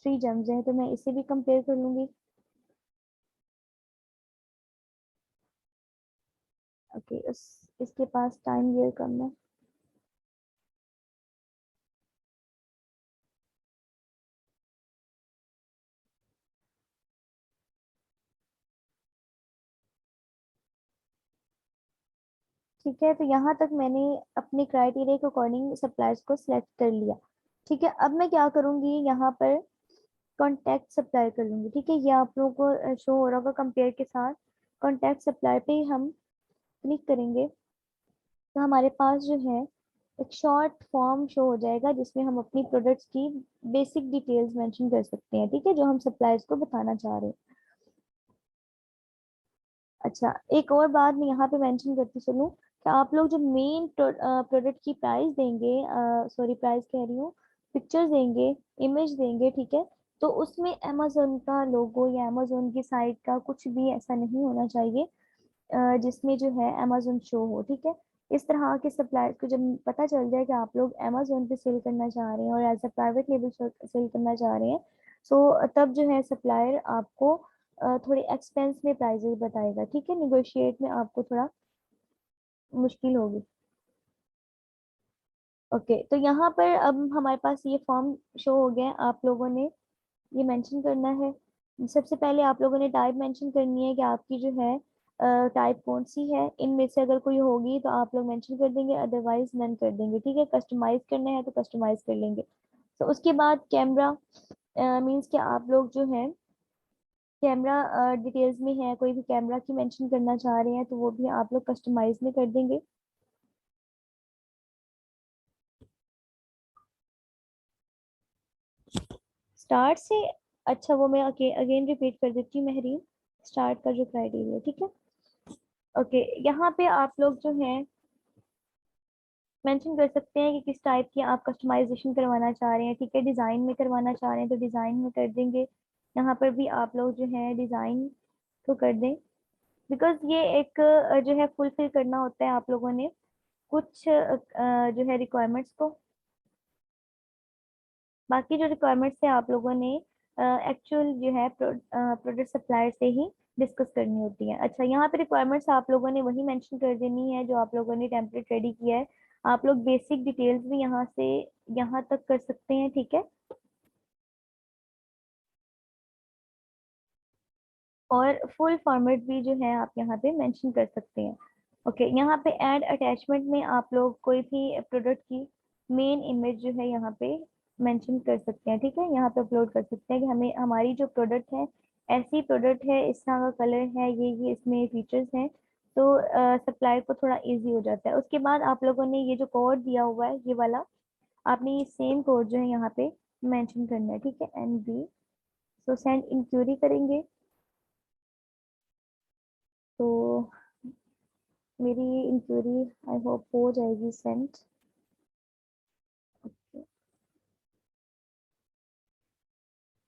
3 जम्स है, तो मैं इसे भी कंपेयर कर लूंगी। ओके, इसके पास टाइम ईयर कम है। ठीक है, तो यहाँ तक मैंने अपने क्राइटेरिया के अकॉर्डिंग सप्लायर्स को सिलेक्ट कर लिया। ठीक है, अब मैं क्या करूंगी, यहाँ पर कॉन्टैक्ट सप्लायर कर लूंगी। ठीक है, ये आप लोगों को शो हो रहा होगा कंपेयर के साथ। कॉन्टैक्ट सप्लायर पे ही हम क्लिक करेंगे तो हमारे पास जो है एक शॉर्ट फॉर्म शो हो जाएगा जिसमें हम अपनी प्रोडक्ट्स की बेसिक डिटेल्स मेंशन कर सकते हैं। ठीक है, जो हम सप्लायर्स को बताना चाह रहे हैं। अच्छा, एक और बात मैं यहाँ पे मेंशन करती चलूँ कि आप लोग जो मेन प्रोडक्ट की प्राइस देंगे, सॉरी प्राइस कह रही हूँ, पिक्चर्स देंगे, इमेज देंगे, ठीक है, तो उसमें अमेजोन का लोगो या अमेजोन की साइट का कुछ भी ऐसा नहीं होना चाहिए जिसमें जो है अमेजोन शो हो। ठीक है, इस तरह के सप्लायर्स को जब पता चल जाए कि आप लोग अमेजोन पे सेल करना चाह रहे हैं और as a private label sell करना चाह रहे हैं, सो तब जो है सप्लायर आपको थोड़े एक्सपेंस में प्राइजेस बताएगा। ठीक है, निगोशिएट में आपको थोड़ा मुश्किल होगी। ओके, तो यहाँ पर अब हमारे पास ये फॉर्म शो हो गया है। आप लोगों ने ये मेंशन करना है। सबसे पहले आप लोगों ने टाइप मेंशन करनी है कि आपकी जो है टाइप कौन सी है। इनमें से अगर कोई होगी तो आप लोग मेंशन कर देंगे, अदरवाइज नन कर देंगे। ठीक है, कस्टमाइज करना है तो कस्टमाइज कर लेंगे। तो उसके बाद कैमरा मीन्स कि आप लोग जो है कैमरा डिटेल्स में है, कोई भी कैमरा की मेंशन करना चाह रहे हैं तो वो भी आप लोग कस्टमाइज में कर देंगे। स्टार्ट से, अच्छा वो मैं अगेन रिपीट कर देती हूँ महरीन, स्टार्ट का जो क्राइटेरिया। ठीक है, ओके, यहाँ पे आप लोग जो है मेंशन कर सकते हैं कि किस टाइप की आप कस्टमाइजेशन करवाना चाह रहे हैं। ठीक है, डिज़ाइन में करवाना चाह रहे हैं तो डिज़ाइन में कर देंगे। यहाँ पर भी आप लोग जो है डिज़ाइन तो कर दें, बिकॉज ये एक जो है फुलफिल करना होता है आप लोगों ने कुछ जो है रिक्वायरमेंट्स को। बाकी जो रिक्वायरमेंट्स है आप लोगों ने एक्चुअल जो है प्रोडक्ट सप्लायर से ही डिस्कस करनी होती है। अच्छा, यहाँ पे रिक्वायरमेंट्स आप लोगों ने वही मेंशन कर देनी है जो आप लोगों ने टेम्पलेट रेडी किया है। आप लोग बेसिक डिटेल्स भी यहाँ से यहाँ तक कर सकते हैं। ठीक है, और फुल फॉर्मेट भी जो है आप यहाँ पे मेंशन कर सकते हैं। ओके, यहाँ पे ऐड अटैचमेंट में आप लोग कोई भी प्रोडक्ट की मेन इमेज जो है यहाँ पे मेंशन कर सकते हैं। ठीक है, यहाँ पे अपलोड कर सकते हैं कि हमें हमारी जो प्रोडक्ट है ऐसी प्रोडक्ट है, इस तरह का कलर है, ये इसमें फीचर्स हैं। तो सप्लाई को थोड़ा इजी हो जाता है। उसके बाद आप लोगों ने ये जो कोड दिया हुआ है ये वाला, आपने ये सेम कोड जो है यहाँ पे मेंशन करना है। ठीक है, NB, सो सेंड इंक्वायरी करेंगे तो मेरी इंक्वायरी आई होप हो जाएगी सेंड।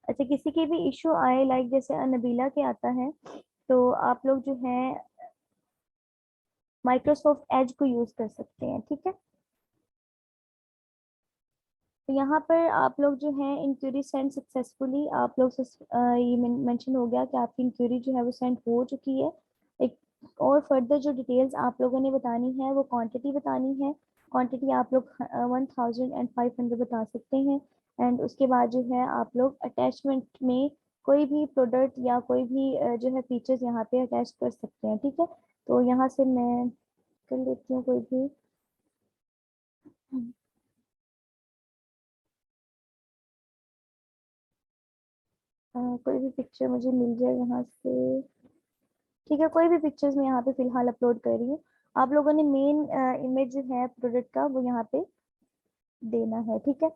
अच्छा, किसी के भी इशू आए लाइक जैसे नबीला के आता है तो आप लोग जो है माइक्रोसॉफ्ट एज को यूज कर सकते हैं। ठीक है, तो यहाँ पर आप लोग जो है इंक्वायरी सेंड सक्सेसफुली, आप लोग ये मेंशन हो गया कि आपकी इंक्वायरी जो है वो सेंड हो चुकी है। एक और फर्दर जो डिटेल्स आप लोगों ने बतानी है वो क्वांटिटी बतानी है। क्वांटिटी आप लोग 1500 बता सकते हैं। एंड उसके बाद जो है आप लोग अटैचमेंट में कोई भी प्रोडक्ट या कोई भी जो है फीचर्स यहाँ पे अटैच कर सकते हैं। ठीक है, तो यहाँ से मैं कर लेती हूँ कोई भी कोई भी पिक्चर मुझे मिल जाए यहाँ से। ठीक है, कोई भी पिक्चर्स मैं यहाँ पे फिलहाल अपलोड कर रही हूँ। आप लोगों ने मेन इमेज जो है प्रोडक्ट का वो यहाँ पे देना है। ठीक है,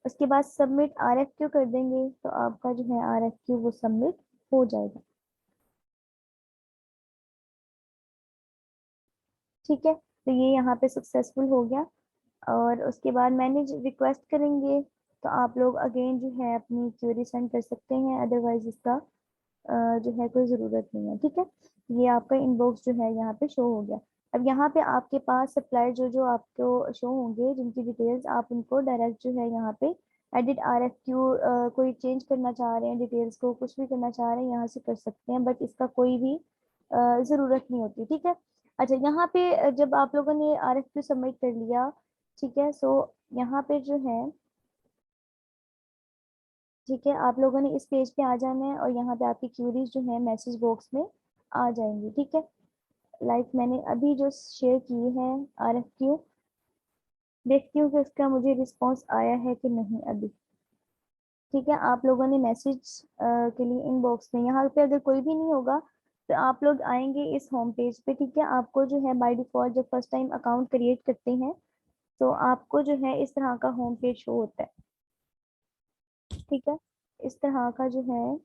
उसके बाद सबमिट RFQ कर देंगे तो आपका जो है RFQ वो सबमिट हो जाएगा। ठीक है, तो ये यहाँ पे सक्सेसफुल हो गया। और उसके बाद मैनेज रिक्वेस्ट करेंगे तो आप लोग अगेन जो है अपनी क्वेरी सेंड कर सकते हैं, अदरवाइज इसका जो है कोई ज़रूरत नहीं है। ठीक है, ये आपका इनबॉक्स जो है यहाँ पे शो हो गया। अब यहाँ पे आपके पास सप्लायर जो जो आपको शो होंगे जिनकी डिटेल्स आप उनको डायरेक्ट जो है यहाँ पे एडिट RFQ कोई चेंज करना चाह रहे हैं डिटेल्स को, कुछ भी करना चाह रहे हैं यहाँ से कर सकते हैं, बट इसका कोई भी ज़रूरत नहीं होती। ठीक है, अच्छा, यहाँ पे जब आप लोगों ने RFQ सबमिट कर लिया, ठीक है, सो यहाँ पे जो है, ठीक है, आप लोगों ने इस पेज पे आ जाना है और यहाँ पे आपकी क्यूरीज जो है मैसेज बॉक्स में आ जाएंगी। ठीक है, लाइक मैंने अभी जो शेयर की है RFQ, देखती हूँ कि उसका मुझे रिस्पॉन्स आया है कि नहीं अभी। ठीक है, आप लोगों ने मैसेज के लिए इनबॉक्स में, यहाँ पे अगर कोई भी नहीं होगा तो आप लोग आएंगे इस होम पेज पे। ठीक है, आपको जो है बाय डिफॉल्ट जब फर्स्ट टाइम अकाउंट क्रिएट करते हैं तो आपको जो है इस तरह का होम पेज शो होता है। ठीक है, इस तरह का जो है,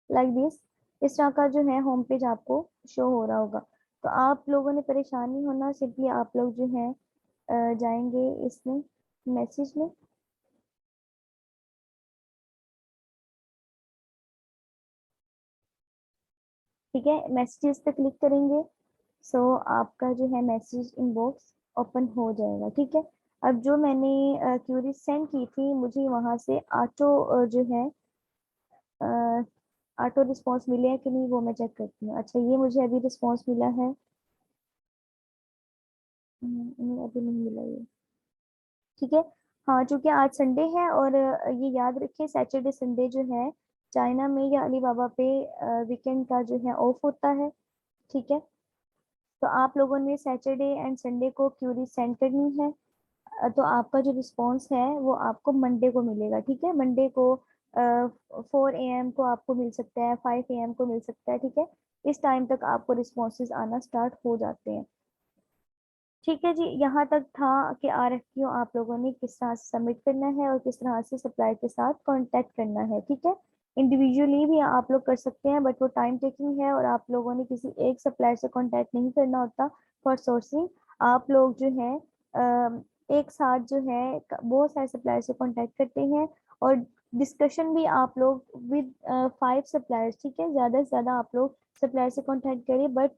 लाइक दिस, इस तरह का जो है होम पेज आपको शो हो रहा होगा। तो आप लोगों ने परेशान नहीं होना, सिंपली आप लोग जो है जाएंगे इसमें मैसेज में। ठीक है, मैसेजेस पे क्लिक करेंगे, सो आपका जो है मैसेज इनबॉक्स ओपन हो जाएगा। ठीक है, अब जो मैंने क्यूरी सेंड की थी, मुझे वहां से ऑटो जो है ऑटो रिस्पॉन्स मिले हैं कि नहीं वो मैं चेक करती हूँ। अच्छा, ये मुझे अभी रिस्पॉन्स मिला है। नहीं, अभी नहीं मिला ये। ठीक है, हाँ, चूंकि आज संडे है और ये याद रखिए सैटरडे संडे जो है चाइना में या अलीबाबा पे वीकेंड का जो है ऑफ होता है। ठीक है, तो आप लोगों ने सैटरडे एंड संडे को क्यूरी सेंड करनी है। तो आपका जो रिस्पॉन्स है वो आपको मंडे को मिलेगा। ठीक है, मंडे को 4 AM को आपको मिल सकता है, 5 AM को मिल सकता है। ठीक है, इस टाइम तक आपको रिस्पॉन्सेज आना स्टार्ट हो जाते हैं। ठीक है जी, यहाँ तक था कि RFQ आप लोगों ने किस तरह से सबमिट करना है और किस तरह से सप्लाई के साथ कांटेक्ट करना है। ठीक है, इंडिविजुअली भी आप लोग कर सकते हैं बट वो टाइम टेकिंग है और आप लोगों ने किसी एक सप्लायर से कांटेक्ट नहीं करना होता फॉर सोर्सिंग। आप लोग जो है एक साथ जो है बहुत सारे सप्लायर से कांटेक्ट करते हैं और डिस्कशन भी आप लोग विद 5 सप्लायर्स। ठीक है, ज़्यादा से ज़्यादा आप लोग सप्लायर से कांटेक्ट करिए बट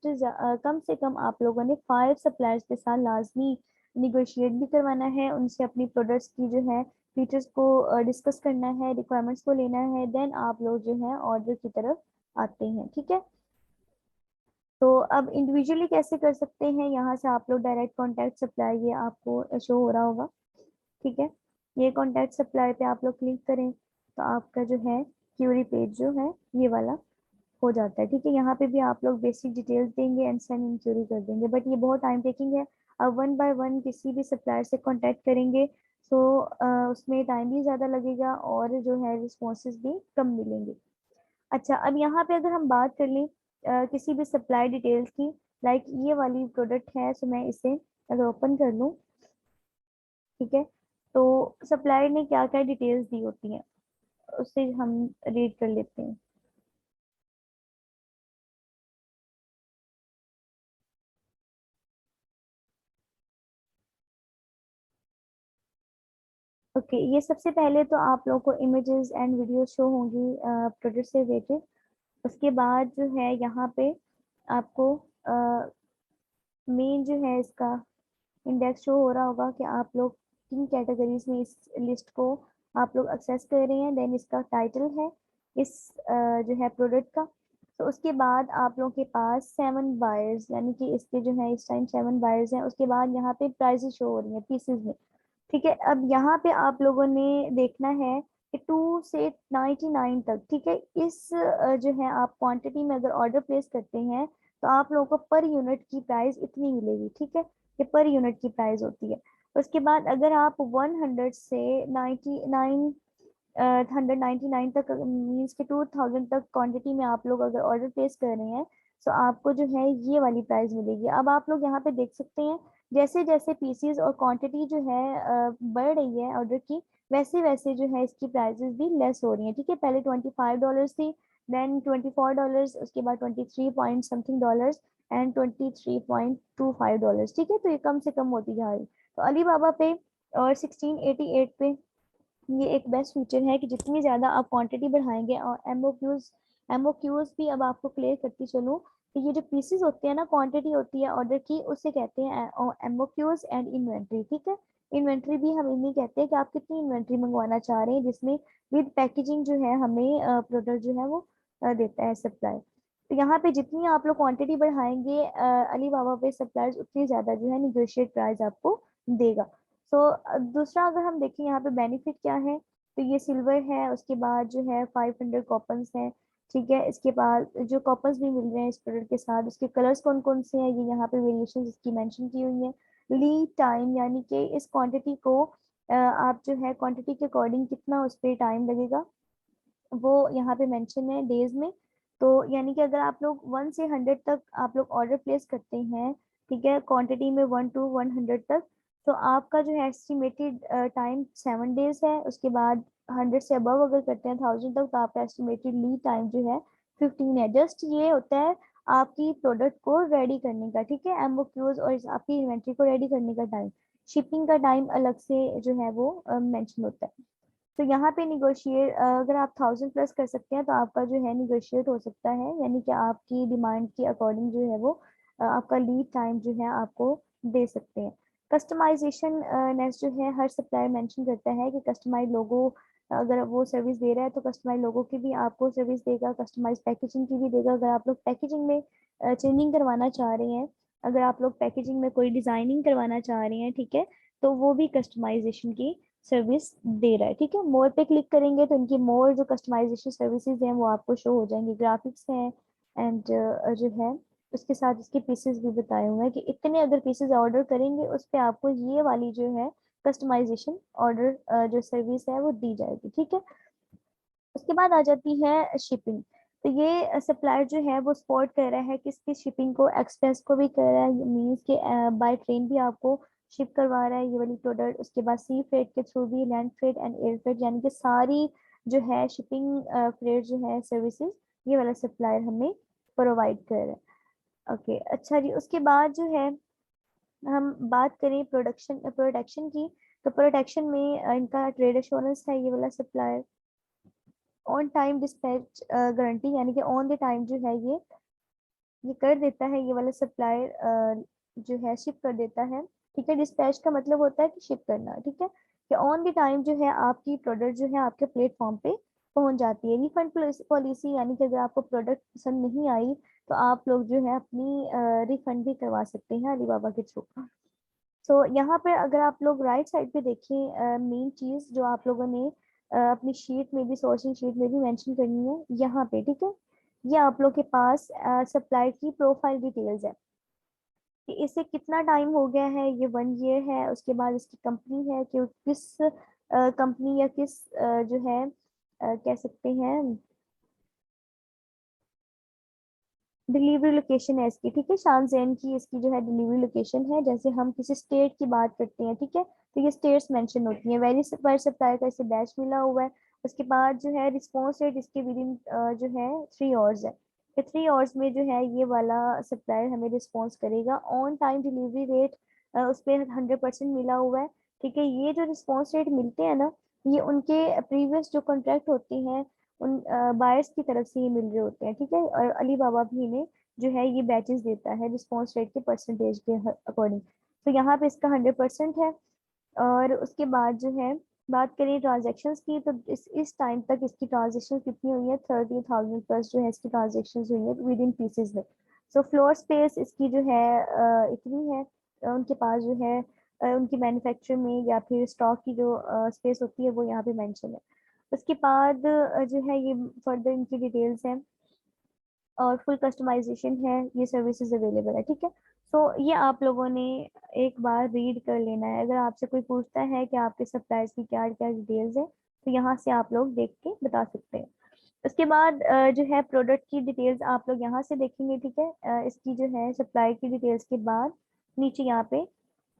कम से कम आप लोगों ने 5 सप्लायर्स के साथ लाजमी निगोशिएट भी करवाना है, उनसे अपनी प्रोडक्ट्स की जो है फीचर्स को डिस्कस करना है, रिक्वायरमेंट्स को लेना है, देन आप लोग जो है ऑर्डर की तरफ आते हैं। ठीक है, तो अब इंडिविजुअली कैसे कर सकते हैं, यहाँ से आप लोग डायरेक्ट कॉन्टैक्ट सप्लाई, ये आपको शो हो रहा होगा। ठीक है, ये कॉन्टैक्ट सप्लाई पे आप लोग क्लिक करें तो आपका जो है क्यूरी पेज जो है ये वाला हो जाता है। ठीक है, यहाँ पे भी आप लोग बेसिक डिटेल्स देंगे एंड सेंड इंक्वायरी कर देंगे बट ये बहुत टाइम टेकिंग है। अब वन बाय वन किसी भी सप्लायर से कांटेक्ट करेंगे तो उसमें टाइम भी ज़्यादा लगेगा और जो है रिस्पॉन्सेज भी कम मिलेंगे। अच्छा, अब यहाँ पे अगर हम बात कर लें किसी भी सप्लाई डिटेल्स की, लाइक ये वाली प्रोडक्ट है, सो मैं इसे अगर ओपन कर लूँ, ठीक है, तो सप्लायर ने क्या क्या डिटेल्स दी होती हैं उससे हम रीड कर लेते हैं। ओके, ये सबसे पहले तो आप लोगों को इमेजेस एंड वीडियोस शो होंगी प्रोडक्ट से रिलेटेड। उसके बाद जो है यहाँ पे आपको मेन जो है इसका इंडेक्स शो हो रहा होगा कि आप लोग किन कैटेगरीज में इस लिस्ट को आप लोग एक्सेस कर रहे हैं। देन इसका टाइटल है इस जो है प्रोडक्ट का। तो उसके बाद आप लोगों के पास 7 बायर्स, यानी कि इसके जो है इस टाइम 7 बायर्स हैं। उसके बाद यहाँ पे प्राइसेस शो हो रही हैं पीसेस में। ठीक है, अब यहाँ पे आप लोगों ने देखना है कि 2 से 99 तक। ठीक है, इस जो है आप क्वांटिटी में अगर ऑर्डर प्लेस करते हैं तो आप लोगों को पर यूनिट की प्राइस इतनी मिलेगी। ठीक है, ये पर यूनिट की प्राइस होती है। उसके बाद अगर आप 100 तक मीन्स के 2000 तक क्वांटिटी में आप लोग अगर ऑर्डर प्लेस कर रहे हैं तो आपको जो है ये वाली प्राइस मिलेगी। अब आप लोग यहाँ पे देख सकते हैं जैसे जैसे पीसीज और क्वांटिटी जो है बढ़ रही है ऑर्डर की, वैसे वैसे जो है इसकी प्राइसेस भी लेस हो रही हैं। ठीक है, पहले $25 थी, देन $24, उसके बाद 23 पॉइंट समथिंग डॉलर्स एंड $23.25। ठीक है, तो ये कम से कम होती जा रही। तो अलीबाबा पे और 1688 पे ये एक बेस्ट फीचर है कि जितनी ज़्यादा आप क्वांटिटी बढ़ाएंगे, और एमओक्यूज भी अब आपको क्लियर करती चलूँ, तो ये जो पीसेस होते हैं ना, क्वांटिटी होती है ऑर्डर की, उसे कहते हैं एमओक्यूज एंड इन्वेंट्री। ठीक है, इन्वेंट्री भी हम इन्हीं कहते हैं कि आप कितनी इन्वेंट्री मंगवाना चाह रहे हैं जिसमें विद पैकेजिंग जो है हमें प्रोडक्ट जो है वो देता है सप्लाई। तो यहाँ पे जितनी आप लोग क्वांटिटी बढ़ाएंगे अलीबाबा पे सप्लायर्स उतनी ज़्यादा जो है निगोशिएट प्राइस आपको देगा। सो दूसरा अगर हम देखें यहाँ पे बेनिफिट क्या है, तो ये सिल्वर है, उसके बाद जो है 500 कॉपन्स हैं। ठीक है। इसके बाद जो कॉपर्स भी मिल रहे हैं इस प्रोडक्ट के साथ, उसके कलर्स कौन कौन से हैं ये यहाँ पे वेरिएशन इसकी मेंशन की हुई है। लीड टाइम यानी कि इस क्वांटिटी को आप जो है क्वांटिटी के अकॉर्डिंग कितना उस पर टाइम लगेगा वो यहाँ पे मेंशन है डेज में। तो यानी कि अगर आप लोग 1 से 100 तक आप लोग ऑर्डर प्लेस करते हैं, ठीक है, क्वांटिटी में 1 to 100 तक, तो आपका जो है एस्टिमेटेड टाइम 7 डेज है। उसके बाद 100 से अबव अगर करते हैं 1000 तक, तो आपका एस्टिमेटेड लीड टाइम जो है 15 है। जस्ट ये होता है आपकी प्रोडक्ट को रेडी करने का, ठीक है, एमओक्यूज और आपकी इन्वेंट्री को रेडी करने का टाइम। शिपिंग का टाइम अलग से जो है वो मेंशन होता है। तो यहाँ पे निगोशिएट अगर आप 1000 प्लस कर सकते हैं तो आपका जो है निगोशिएट हो सकता है, यानी कि आपकी डिमांड के अकॉर्डिंग जो है वो आपका लीड टाइम जो है आपको दे सकते हैं। कस्टमाइजेशन नेक्स्ट जो है हर सप्लायर मेंशन करता है कि कस्टमाइज लोगो अगर वो सर्विस दे रहा है तो कस्टमाइज लोगो की भी आपको सर्विस देगा, कस्टमाइज पैकेजिंग की भी देगा। अगर आप लोग पैकेजिंग में चेंजिंग करवाना चाह रहे हैं, अगर आप लोग पैकेजिंग में कोई डिजाइनिंग करवाना चाह रहे हैं, ठीक है, तो वो भी कस्टमाइजेशन की सर्विस दे रहा है। ठीक है, मोर पे क्लिक करेंगे तो इनकी मोर जो कस्टमाइजेशन सर्विसेज हैं वो आपको शो हो जाएंगे, ग्राफिक्स हैं एंड जो है उसके साथ इसके पीसेस भी बताए हुए हैं कि इतने अगर पीसेस ऑर्डर करेंगे उस पे आपको ये वाली जो है कस्टमाइजेशन ऑर्डर जो सर्विस है वो दी जाएगी। ठीक है, उसके बाद आ जाती है शिपिंग। तो ये सप्लायर जो है वो सपोर्ट कर रहा है किसकी शिपिंग को, एक्सप्रेस को भी कर रहा है, मीन्स के बाय ट्रेन भी आपको शिप करवा रहा है ये वाली प्रोडक्ट। उसके बाद सी फ्रेट के थ्रू भी, land freight and air freight, यानी कि सारी जो है शिपिंग फ्रेट जो है सर्विसेज ये वाला सप्लायर हमें प्रोवाइड कर रहा है। ओके, अच्छा जी, उसके बाद जो है हम बात करें प्रोडक्शन की, तो प्रोडक्शन में इनका ट्रेड एश्योरेंस है ये वाला supplier. On time dispatch guarantee, यानी कि ऑन द टाइम जो है ये कर देता है ये वाला सप्लायर जो है शिप कर देता है। ठीक है, डिस्पैच का मतलब होता है कि शिप करना। ठीक है, कि ऑन द टाइम जो है आपकी प्रोडक्ट जो है आपके प्लेटफॉर्म पे पहुंच जाती है। रिफंड पॉलिसी, यानी कि अगर आपको प्रोडक्ट पसंद नहीं आई तो आप लोग जो है अपनी रिफंड भी करवा सकते हैं अलीबाबा के थ्रू। सो यहाँ पे अगर आप लोग राइट साइड पे देखें, मेन चीज जो आप लोगों ने अपनी शीट में भी, सोर्सिंग शीट में भी मेंशन करनी है यहाँ पे। ठीक है, ये आप लोग के पास सप्लायर की प्रोफाइल डिटेल्स है कि इसे कितना टाइम हो गया है, ये 1 ईयर है। उसके बाद इसकी कंपनी है कि किस कंपनी या किस जो है कह सकते हैं डिलीवरी लोकेशन है इसकी। ठीक है, शानजेन की इसकी जो है डिलीवरी लोकेशन है। जैसे हम किसी स्टेट की बात करते हैं, ठीक है, तो ये स्टेट्स मेंशन होती हैं। वेरी पर सप्लायर का इसे बैच मिला हुआ है। उसके बाद जो है रिस्पॉन्स रेट इसके विद इन जो है 3 आवर्स है, कि 3 आवर्स में जो है ये वाला सप्लायर हमें रिस्पॉन्स करेगा। ऑन टाइम डिलीवरी रेट उस पर 100% मिला हुआ है। ठीक है, ये जो रिस्पॉन्स रेट मिलते हैं ना, ये उनके प्रीवियस जो कॉन्ट्रैक्ट होते हैं उन बायर्स की तरफ से ये मिल रहे होते हैं। ठीक है, और अली बाबा भी इन्हें जो है ये बैचेस देता है रिस्पॉन्स रेट के परसेंटेज के अकॉर्डिंग। तो यहाँ पे इसका 100% है। और उसके बाद जो है बात करें ट्रांजेक्शन्स की, तो इस टाइम तक इसकी ट्रांजेक्शन कितनी हुई है, 30,000 प्लस जो है इसकी ट्रांजेक्शन हुई है विद इन पीसेज में। सो फ्लोर स्पेस इसकी जो है इतनी है। उनके पास जो है उनकी मैन्युफैक्चर में या फिर स्टॉक की जो स्पेस होती है वो यहाँ पे मेंशन है। उसके बाद जो है ये फर्दर इनकी डिटेल्स हैं और फुल कस्टमाइजेशन है, ये सर्विसेज अवेलेबल है। ठीक है, तो ये आप लोगों ने एक बार रीड कर लेना है। अगर आपसे कोई पूछता है कि आपके सप्लायर्स की क्या क्या डिटेल्स है, तो यहाँ से आप लोग देख के बता सकते हैं। उसके बाद जो है प्रोडक्ट की डिटेल्स आप लोग यहाँ से देखेंगे। ठीक है, इसकी जो है सप्लाई की डिटेल्स के बाद नीचे यहाँ पे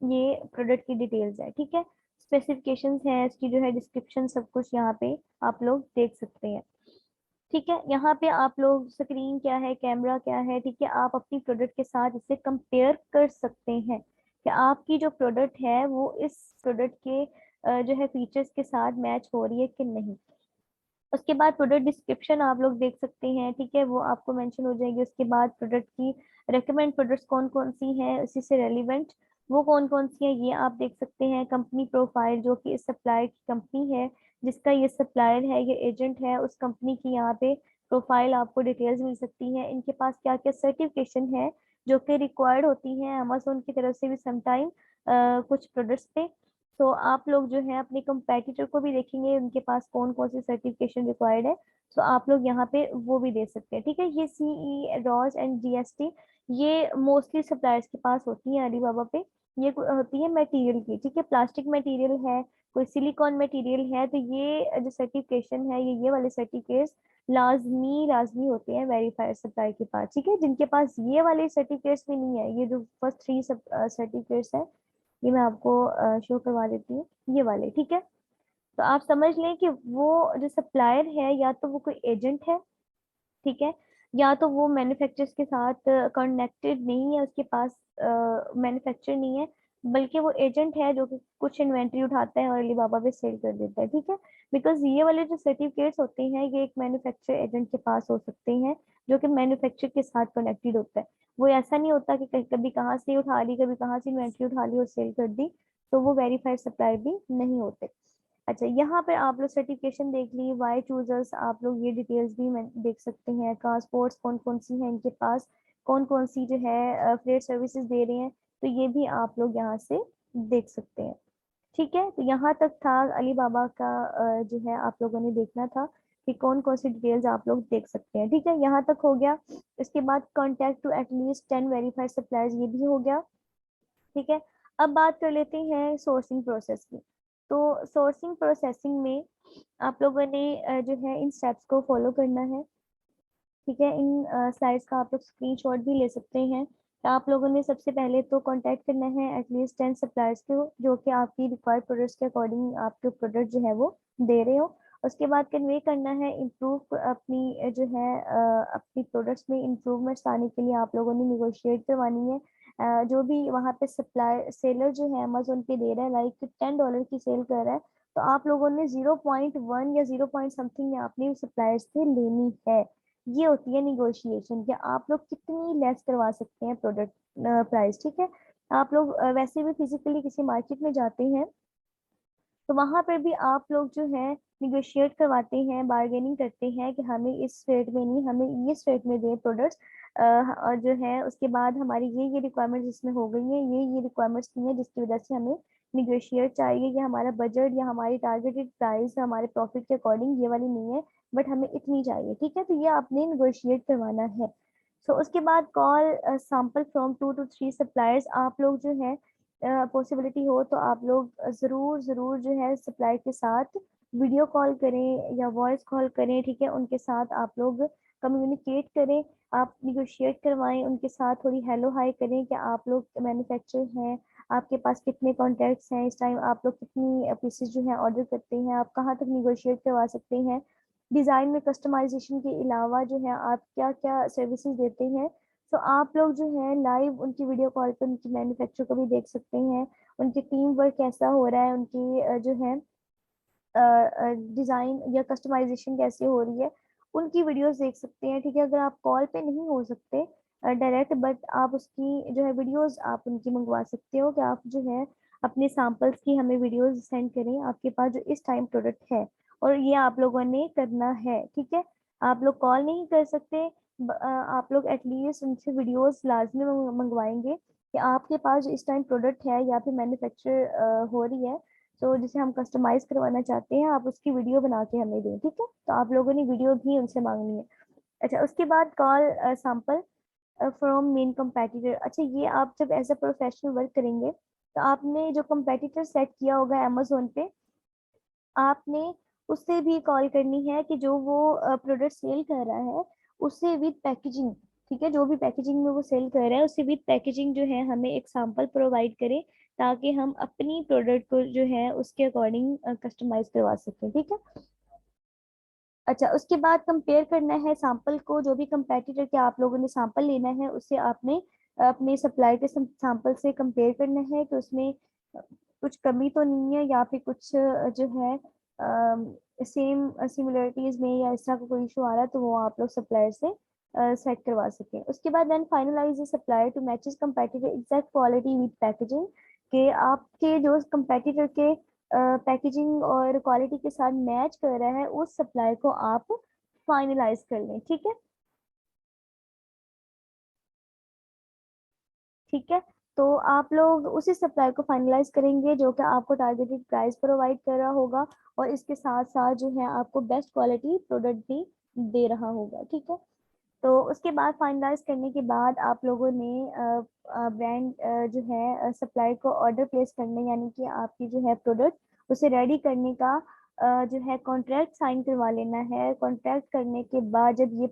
ये प्रोडक्ट की डिटेल्स है। ठीक है, स्पेसिफिकेशंस है, इसकी जो है डिस्क्रिप्शन, सब कुछ यहाँ पे आप लोग देख सकते हैं। ठीक है, यहाँ पे आप लोग स्क्रीन क्या है, कैमरा क्या है, ठीक है, आप अपनी प्रोडक्ट के साथ इसे कंपेयर कर सकते हैं कि आपकी जो प्रोडक्ट है वो इस प्रोडक्ट के जो है फीचर्स के साथ मैच हो रही है कि नहीं। उसके बाद प्रोडक्ट डिस्क्रिप्शन आप लोग देख सकते हैं। ठीक है, वो आपको मेंशन हो जाएगी। उसके बाद प्रोडक्ट की रेकमेंड प्रोडक्ट्स कौन कौन सी हैं, उसी से रेलिवेंट वो कौन कौन सी हैं ये आप देख सकते हैं। कंपनी प्रोफाइल, जो कि इस सप्लायर की कंपनी है, जिसका ये सप्लायर है, ये एजेंट है, उस कंपनी की यहाँ पे प्रोफाइल आपको डिटेल्स मिल सकती है। इनके पास क्या क्या सर्टिफिकेशन है जो कि रिक्वायर्ड होती हैं अमेजोन की तरफ से भी समटाइम कुछ प्रोडक्ट्स पे। तो आप लोग जो है अपने कंपेटिटर को भी देखेंगे उनके पास कौन कौन सी सर्टिफिकेशन रिक्वायर्ड है, तो आप लोग यहाँ पे वो भी दे सकते हैं। ठीक है, ये सीई, रॉस एंड जीएसटी ये मोस्टली सप्लायर्स के पास होती है अलीबाबा पे। ये होती है मटेरियल की, ठीक है, प्लास्टिक मटेरियल है, कोई सिलिकॉन मटेरियल है, तो ये जो सर्टिफिकेशन है ये वाले सर्टिफिकेट्स लाजमी लाजमी होते हैं वेरीफाइड सप्लाई के पास। ठीक है, जिनके पास ये वाले सर्टिफिकेट्स भी नहीं है, ये जो फर्स्ट थ्री सर्टिफिकेट्स है ये मैं आपको शो करवा देती हूँ, ये वाले। ठीक है, तो आप समझ लें कि वो जो सप्लायर है या तो वो कोई एजेंट है, ठीक है, या तो वो मैन्युफैक्चरर्स के साथ कनेक्टेड नहीं है, उसके पास मैन्युफैक्चर नहीं है, बल्कि वो एजेंट है जो कि कुछ इन्वेंट्री उठाता है और अलीबाबा पे सेल कर देता है। ठीक है, बिकॉज ये वाले जो सर्टिफिकेट्स होते हैं ये एक मैन्युफैक्चर एजेंट के पास हो सकते हैं जो कि मैन्युफैक्चर के साथ कनेक्टेड होता है। वो ऐसा नहीं होता कि कभी कहाँ से उठा ली, कभी कहाँ से इन्वेंट्री उठा ली और सेल कर दी, तो वो वेरीफाइड सप्लाई भी नहीं होते। अच्छा, यहाँ पे आप लोग सर्टिफिकेशन देख ली, वाई चूजर्स आप लोग ये डिटेल्स भी देख सकते हैं, ट्रांसपोर्ट्स कौन कौन सी है इनके पास, कौन कौन सी जो है फ्रेट सर्विसेज दे रहे हैं, तो ये भी आप लोग यहाँ से देख सकते हैं। ठीक है, तो यहाँ तक था अलीबाबा का जो है आप लोगों ने देखना था कि कौन कौन सी डिटेल्स आप लोग देख सकते हैं। ठीक है, यहाँ तक हो गया। इसके बाद contact to at least 10 verified suppliers, ये भी हो गया। ठीक है, अब बात कर लेते हैं सोर्सिंग प्रोसेस की। तो सोर्सिंग प्रोसेसिंग में आप लोगों ने जो है इन स्टेप्स को फॉलो करना है। ठीक है, इन स्लाइड्स का आप लोग स्क्रीनशॉट भी ले सकते हैं। तो आप लोगों ने सबसे पहले तो कांटेक्ट करना है एटलीस्ट 10 सप्लायर्स को जो कि आपकी रिक्वायर्ड प्रोडक्ट्स के अकॉर्डिंग आपके प्रोडक्ट जो है वो दे रहे हो। उसके बाद कन्वे करना है इम्प्रूव अपनी जो है अपनी प्रोडक्ट्स में इम्प्रूवमेंट्स लाने के लिए आप लोगों ने निगोशिएट करवानी है। जो भी वहाँ पे सप्लाई सेलर जो है अमेजोन पे दे रहा है, लाइक $10 की सेल कर रहा है, तो आप लोगों ने 0.1 या 0 पॉइंट समथिंग आपने सप्लायर से लेनी है। ये होती है निगोशिएशन कि आप लोग कितनी लेस करवा सकते हैं प्रोडक्ट प्राइस। ठीक है, आप लोग वैसे भी फिजिकली किसी मार्केट में जाते हैं तो वहां पर भी आप लोग जो है निगोशिएट करवाते हैं, बार्गेनिंग करते हैं कि हमें इस रेट में नहीं, हमें इस रेट में दे प्रोडक्ट्स। और जो है उसके बाद हमारी ये रिक्वायरमेंट्स इसमें हो गई हैं, ये रिक्वायरमेंट्स नहीं है जिसकी वजह से हमें निगोशिएट चाहिए, कि हमारा बजट या हमारी टारगेटेड प्राइस हमारे प्रॉफिट के अकॉर्डिंग ये वाली नहीं है, बट हमें इतनी चाहिए। ठीक है, तो ये आपने निगोशिएट करवाना है। सो उसके बाद call sample from 2 to 3 suppliers, आप लोग जो है पॉसिबिलिटी हो तो आप लोग जरूर जरूर जो है सप्लाई के साथ वीडियो कॉल करें या वॉइस कॉल करें। ठीक है, उनके साथ आप लोग कम्युनिकेट करें, आप निगोशिएट करवाएं उनके साथ, थोड़ी हेलो हाय करें कि आप लोग मैन्युफैक्चर हैं, आपके पास कितने कॉन्टैक्ट्स हैं इस टाइम, आप लोग कितनी पीसेस जो है ऑर्डर करते हैं, आप कहाँ तक निगोशिएट करवा सकते हैं, डिज़ाइन में कस्टमाइजेशन के अलावा जो है आप क्या क्या सर्विसेज देते हैं। तो आप लोग जो है लाइव उनकी वीडियो कॉल पे उनकी मैन्युफैक्चर को भी देख सकते हैं, उनकी टीम वर्क कैसा हो रहा है, उनकी जो है डिजाइन या कस्टमाइजेशन कैसे हो रही है, उनकी वीडियोस देख सकते हैं। ठीक है, अगर आप कॉल पे नहीं हो सकते डायरेक्ट, बट आप उसकी जो है वीडियोस आप उनकी मंगवा सकते हो कि आप जो है अपने सैंपल्स की हमें वीडियोस सेंड करें आपके पास जो इस टाइम प्रोडक्ट है, और ये आप लोगों ने करना है। ठीक है, आप लोग कॉल नहीं कर सकते, आप लोग एटलीस्ट उनसे वीडियोस लाजमी मंगवाएंगे कि आपके पास जो इस टाइम प्रोडक्ट है या फिर मैन्युफैक्चर हो रही है, तो जिसे हम कस्टमाइज करवाना चाहते हैं, आप उसकी वीडियो बना के हमें दें। ठीक है, तो आप लोगों ने वीडियो भी उनसे मांगनी है। अच्छा, उसके बाद call sample from main competitor। अच्छा, ये आप जब एज अ प्रोफेशनल वर्क करेंगे तो आपने जो competitor सेट किया होगा अमेजोन पे, आपने उससे भी कॉल करनी है कि जो वो प्रोडक्ट सेल कर रहा है उससे विद पैकेजिंग। ठीक है, जो भी पैकेजिंग में वो सेल कर रहा है उससे विद पैकेजिंग जो है हमें एक सैंपल प्रोवाइड करें, ताकि हम अपनी प्रोडक्ट को जो है उसके अकॉर्डिंग कस्टमाइज करवा सकें। ठीक है, अच्छा, उसके बाद कंपेयर करना है सैंपल को, जो भी कंपेटिटर के आप लोगों ने सैंपल लेना है उससे आपने अपने सप्लाई के सैंपल से कंपेयर करना है कि उसमें कुछ कमी तो नहीं है, या फिर कुछ जो है सेम सिमिलरिटीज में या इस तरह का कोई इशू आ रहा है, तो वो आप लोग सप्लायर से सेट करवा सकें। उसके बाद then finalize the supplier to matches competitor exact quality with packaging, के आपके जो कंपेटिटर के पैकेजिंग और क्वालिटी के साथ मैच कर रहा है उस सप्लाई को आप फाइनलाइज कर लें। ठीक है, ठीक है, तो आप लोग उसी सप्लाई को फाइनलाइज करेंगे जो कि आपको टारगेटेड प्राइस प्रोवाइड कर रहा होगा, और इसके साथ साथ जो है आपको बेस्ट क्वालिटी प्रोडक्ट भी दे रहा होगा, ठीक है। तो उसके बाद फाइनलाइज करने के बाद आप लोगों ने ब्रांड जो है सप्लाई को ऑर्डर प्लेस करने, यानी कि आपकी जो है प्रोडक्ट उसे रेडी करने का जो है कॉन्ट्रैक्ट साइन करवा लेना है। कॉन्ट्रैक्ट करने के बाद जब ये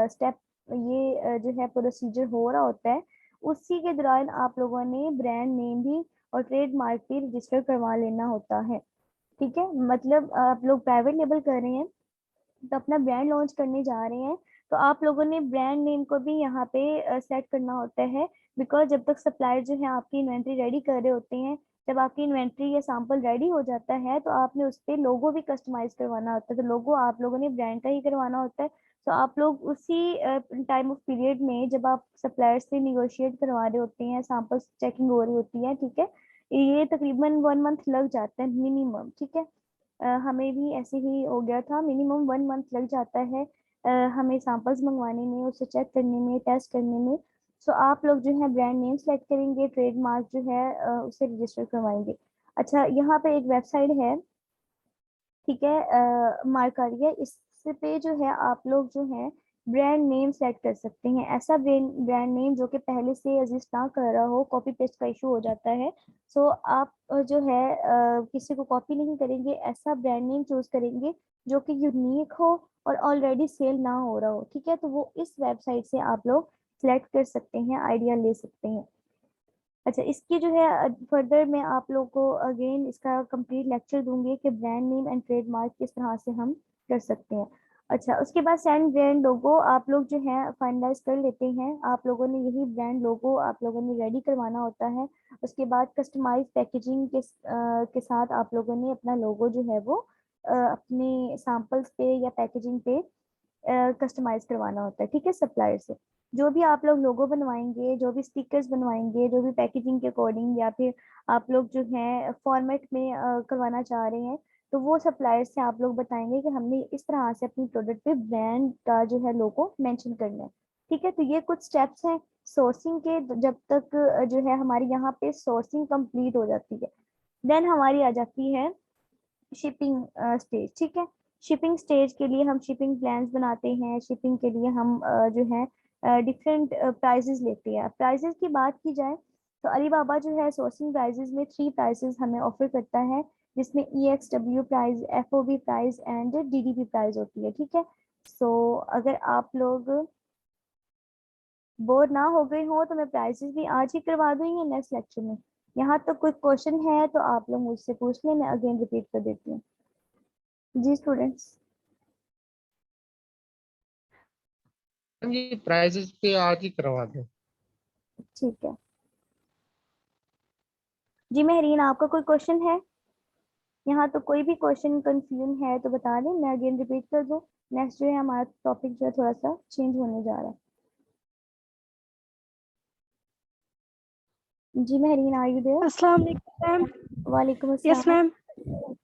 स्टेप, ये जो है प्रोसीजर हो रहा होता है, उसी के दौरान आप लोगों ने ब्रांड नेम भी और ट्रेडमार्क भी रजिस्टर करवा लेना होता है, ठीक है। मतलब आप लोग प्राइवेट लेबल कर रहे हैं तो अपना ब्रांड लॉन्च करने जा रहे हैं, तो आप लोगों ने ब्रांड नेम को भी यहाँ पे सेट करना होता है। बिकॉज जब तक सप्लायर जो है आपकी इन्वेंट्री रेडी कर रहे होते हैं, जब आपकी इन्वेंट्री या सैंपल रेडी हो जाता है तो आपने उस पर लोगो भी कस्टमाइज करवाना होता है, तो लोगो आप लोगों ने ब्रांड का ही करवाना होता है। तो आप लोग उसी टाइम ऑफ पीरियड में जब आप सप्लायर से निगोशिएट करवा रहे होते हैं, सैंपल्स चेकिंग हो रही होती है, ठीक है, ये तकरीबन 1 मंथ लग जाता है मिनिमम, ठीक है। हमें भी ऐसे ही हो गया था, मिनिमम 1 मंथ लग जाता है हमें सैंपल्स मंगवाने में, उसे चेक करने में, टेस्ट करने में। सो आप लोग जो है ब्रांड नेम सेलेक्ट करेंगे, ट्रेडमार्क जो है उसे रजिस्टर करवाएंगे। अच्छा, यहाँ पे एक वेबसाइट है, ठीक है, मार्कारिया, इस पे जो है आप लोग जो है ब्रांड नेम सेलेक्ट कर सकते हैं। ऐसा ब्रांड ब्रांड नेम जो कि पहले से एग्जिस्ट ना कर रहा हो, कॉपी पेस्ट का इशू हो जाता है। सो आप जो है किसी को कॉपी नहीं करेंगे, ऐसा ब्रांड नेम चूज करेंगे जो कि यूनिक हो और ऑलरेडी सेल ना हो रहा हो, ठीक है। तो वो इस वेबसाइट से आप लोग सेलेक्ट कर सकते हैं, आइडिया ले सकते हैं। अच्छा, इसकी जो है फर्दर मैं आप लोग को अगेन इसका कंप्लीट लेक्चर दूंगी कि ब्रांड नेम एंड ट्रेडमार्क किस तरह से हम कर सकते हैं। अच्छा, उसके बाद सेंड ब्रांड लोगो आप लोग जो है फाइनलाइज कर लेते हैं। आप लोगों ने यही ब्रांड लोगो आप लोगों ने रेडी करवाना होता है। उसके बाद कस्टमाइज पैकेजिंग के साथ आप लोगों ने अपना लोगो जो है वो अपने सैंपल्स पे या पैकेजिंग पे कस्टमाइज करवाना होता है, ठीक है, सप्लायर से। जो भी आप लोग लोगो बनवाएंगे, जो भी स्टिकर्स बनवाएंगे, जो भी पैकेजिंग के अकॉर्डिंग, या फिर आप लोग जो है फॉर्मेट में करवाना चाह रहे हैं, तो वो सप्लायर से आप लोग बताएंगे कि हमने इस तरह से अपनी प्रोडक्ट पे ब्रांड का जो है लोगो मेंशन करना है, ठीक है। तो ये कुछ स्टेप्स हैं सोर्सिंग के। जब तक जो है हमारी यहाँ पे सोर्सिंग कंप्लीट हो जाती है, देन हमारी आ जाती है शिपिंग स्टेज, ठीक है। शिपिंग स्टेज के लिए हम शिपिंग प्लान्स बनाते हैं। शिपिंग के लिए हम जो है डिफरेंट प्राइजेस लेते हैं। प्राइजेस की बात की जाए तो अलीबाबा जो है सोर्सिंग प्राइजेस में 3 प्राइजेस हमें ऑफर करता है, जिसमें EXW price, FOB price and DDP price होती है, ठीक है। सो अगर आप लोग बोर ना हो गए हो तो मैं प्राइसेस भी आज ही करवा दूंगी नेक्स्ट लेक्चर में। यहाँ तो कोई क्वेश्चन है तो आप लोग मुझसे पूछ लें, मैं अगेन रिपीट कर देती हूँ। जी स्टूडेंट्स। मैम ये प्राइजेस पे आज ही करवा दें। ठीक है जी। महरीन, आपका कोई क्वेश्चन है? यहाँ तो कोई भी क्वेश्चन कंफ्यूजन है तो बता दें, मैं अगेन रिपीट कर दूँ। नेक्स्ट जो है हमारा टॉपिक जो है थोड़ा सा चेंज होने जा रहा है। जी महरीन, आर यू देयर? अस्सलाम वालेकुम मैम। वालेकुम यस अस्सलाम। मैम।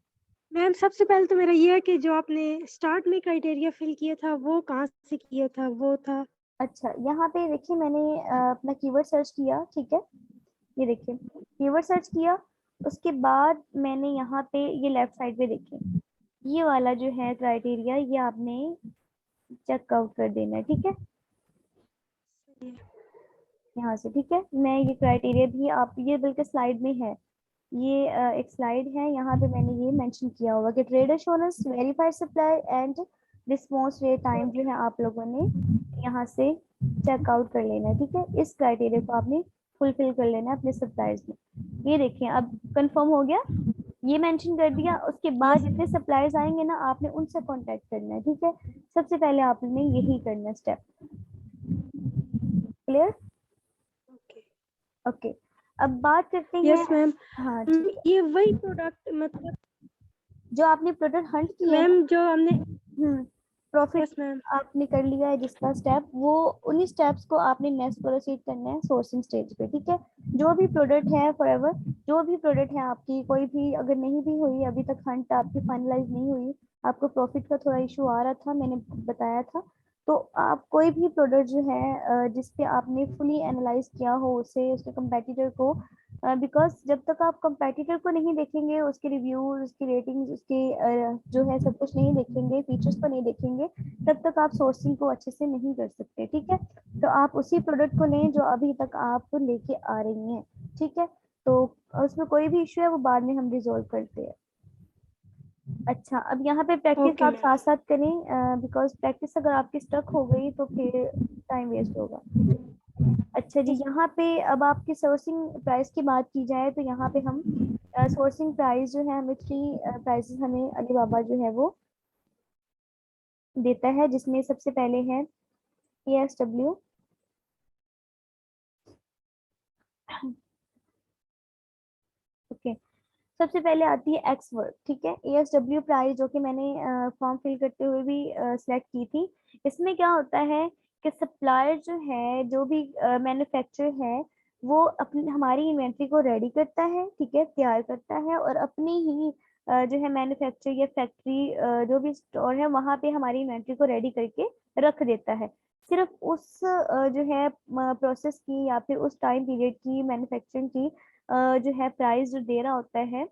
मैम सबसे पहले तो मेरा ये है कि जो आपने स्टार्ट में क्राइटेरिया फिल किया था वो कहाँ से किया था? वो था अच्छा, यहाँ पे देखिए मैंने अपना कीवर्ड सर्च किया, ठीक है। ये देखिए कीवर्ड सर्च किया, उसके बाद मैंने यहाँ पे ये लेफ्ट साइड पे देखिए, ये वाला जो है क्राइटेरिया, ये आपने चेकआउट कर देना है, ठीक है, यहाँ से, ठीक है। मैं ये क्राइटेरिया भी आप, ये बल्कि स्लाइड में है, ये एक स्लाइड है, यहाँ पे मैंने ये मेंशन किया होगा कि trade assurance, verified supply and response rate time जो है आप लोगों ने यहाँ से चेकआउट कर लेना है, ठीक है। इस क्राइटेरिया को आपने फुलफिल कर लेना है अपने सप्लाईज में। ये देखिए अब कंफर्म हो गया, ये मेंशन कर दिया। उसके बाद जितने सप्लायर्स आएंगे ना, आपने उनसे कांटेक्ट करना है, ठीक है। सबसे पहले आपने यही करना है स्टेप। क्लियर? ओके। ओके, अब बात करते हैं। Yes ma'am. हाँ ठीक है, ये वही प्रोडक्ट मतलब जो आपने प्रोडक्ट हंट किया है मैम जो हमने ना, प्रॉफिट यस मैम। आपने कर लिया है जिसका स्टेप, वो उन्हीं स्टेप्स को आपने नेक्स्ट प्रोसीड करना है सोर्सिंग स्टेज पे, ठीक है। जो भी प्रोडक्ट है फॉरएवर, जो भी प्रोडक्ट है आपकी, कोई भी अगर नहीं भी हुई अभी तक हंट आपकी फाइनलाइज नहीं हुई, आपको प्रॉफिट का थोड़ा इशू आ रहा था, मैंने बताया था, तो आप कोई भी प्रोडक्ट जो है जिसपे आपने फुली एनालाइज किया हो उसे, उसके कंपेटिटर को, बिकॉज जब तक आप कंपेटिटर को नहीं देखेंगे, उसके रिव्यूज, उसकी रेटिंग्स, उसके जो है सब कुछ नहीं देखेंगे, फीचर्स को नहीं देखेंगे, तब तक आप सोर्सिंग को अच्छे से नहीं कर सकते। ठीक है, तो आप उसी प्रोडक्ट को लें जो अभी तक आप लेके आ रही हैं। ठीक है, तो उसमें कोई भी इश्यू है वो बाद में हम रिजोल्व करते हैं। अच्छा, अब यहाँ पे प्रैक्टिस ओके आप मैम। साथ साथ करें, बिकॉज प्रैक्टिस अगर आपकी स्टक हो गई तो फिर टाइम वेस्ट होगा। अच्छा जी, यहाँ पे अब आपकी सोर्सिंग प्राइस की बात की जाए तो यहाँ पे हम सोर्सिंग प्राइस जो है, हमें 3 प्राइसेस हमें अलीबाबा जो है वो देता है, जिसमें सबसे पहले है ESW। ओके, सबसे पहले आती है एक्स वर्क। ठीक है, ESW प्राइस जो कि मैंने फॉर्म फिल करते हुए भी सिलेक्ट की थी। इसमें क्या होता है कि सप्लायर जो है, जो भी मैन्युफैक्चरर है, वो अपनी हमारी इन्वेंट्री को रेडी करता है, ठीक है, तैयार करता है, और अपनी ही जो है मैन्युफैक्चर या फैक्ट्री जो भी स्टोर है वहाँ पे हमारी इन्वेंट्री को रेडी करके रख देता है। सिर्फ उस जो है प्रोसेस की या फिर उस टाइम पीरियड की मैन्युफैक्चरिंग की जो है प्राइस जो दे रहा होता है,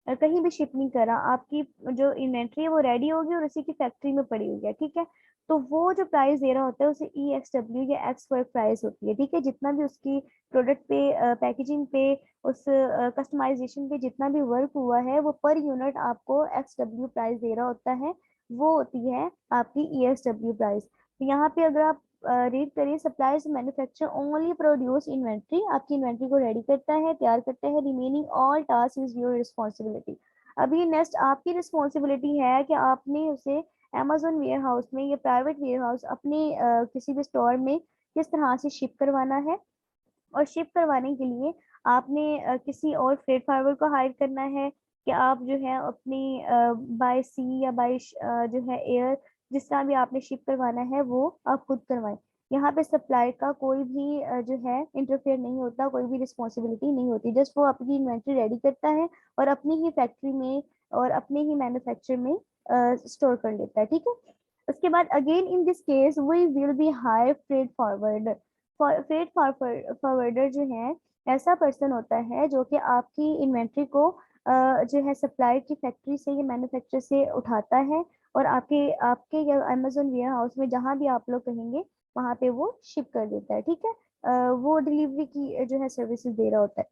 कहीं भी शिप नहीं करा, आपकी जो इन्वेंट्री है वो रेडी होगी और उसी की फैक्ट्री में पड़ी हुई है। ठीक है, तो वो जो प्राइस दे रहा होता है उसे EXW या एक्स वर्क प्राइस होती है। ठीक है, जितना भी उसकी प्रोडक्ट पे, पैकेजिंग पे, उस कस्टमाइजेशन पे जितना भी वर्क हुआ है वो पर यूनिट आपको XW प्राइस दे रहा होता है, वो होती है आपकी EXW प्राइस। तो यहाँ पे अगर आप रीड करिए, suppliers manufacture only produce inventory, आपकी इन्वेंट्री को रेडी करता है, तैयार करता है, remaining all task is your responsibility. अभी नेक्स्ट आपकी रिस्पॉन्सिबिलिटी है कि आपने उसे Amazon वेयर हाउस में या प्राइवेट वेयर हाउस अपने किसी भी स्टोर में किस तरह से शिप करवाना है, और शिप करवाने के लिए आपने किसी और फ्रेट फॉरवर्ड को हायर करना है, कि आप जो है अपनी बाय सी या बाय जो है एयर, जिस तरह भी आपने शिप करवाना है वो आप खुद करवाएं। यहाँ पे सप्लायर का कोई भी जो है इंटरफेयर नहीं होता, कोई भी रिस्पॉन्सिबिलिटी नहीं होती, जस्ट वो अपनी इन्वेंट्री रेडी करता है और अपनी ही फैक्ट्री में और अपने ही मैन्युफैक्चर में स्टोर कर लेता है। ठीक है, उसके बाद again in this case we will be hire freight forward. Freight forwarder जो है ऐसा पर्सन होता है जो कि आपकी इन्वेंट्री को जो है सप्लायर की फैक्ट्री से या मैन्युफैक्चर से उठाता है, और आपके आपके या अमेजोन वेयर हाउस में जहाँ भी आप लोग कहेंगे वहाँ पे वो शिप कर देता है। ठीक है, वो डिलीवरी की जो है सर्विसेज दे रहा होता है।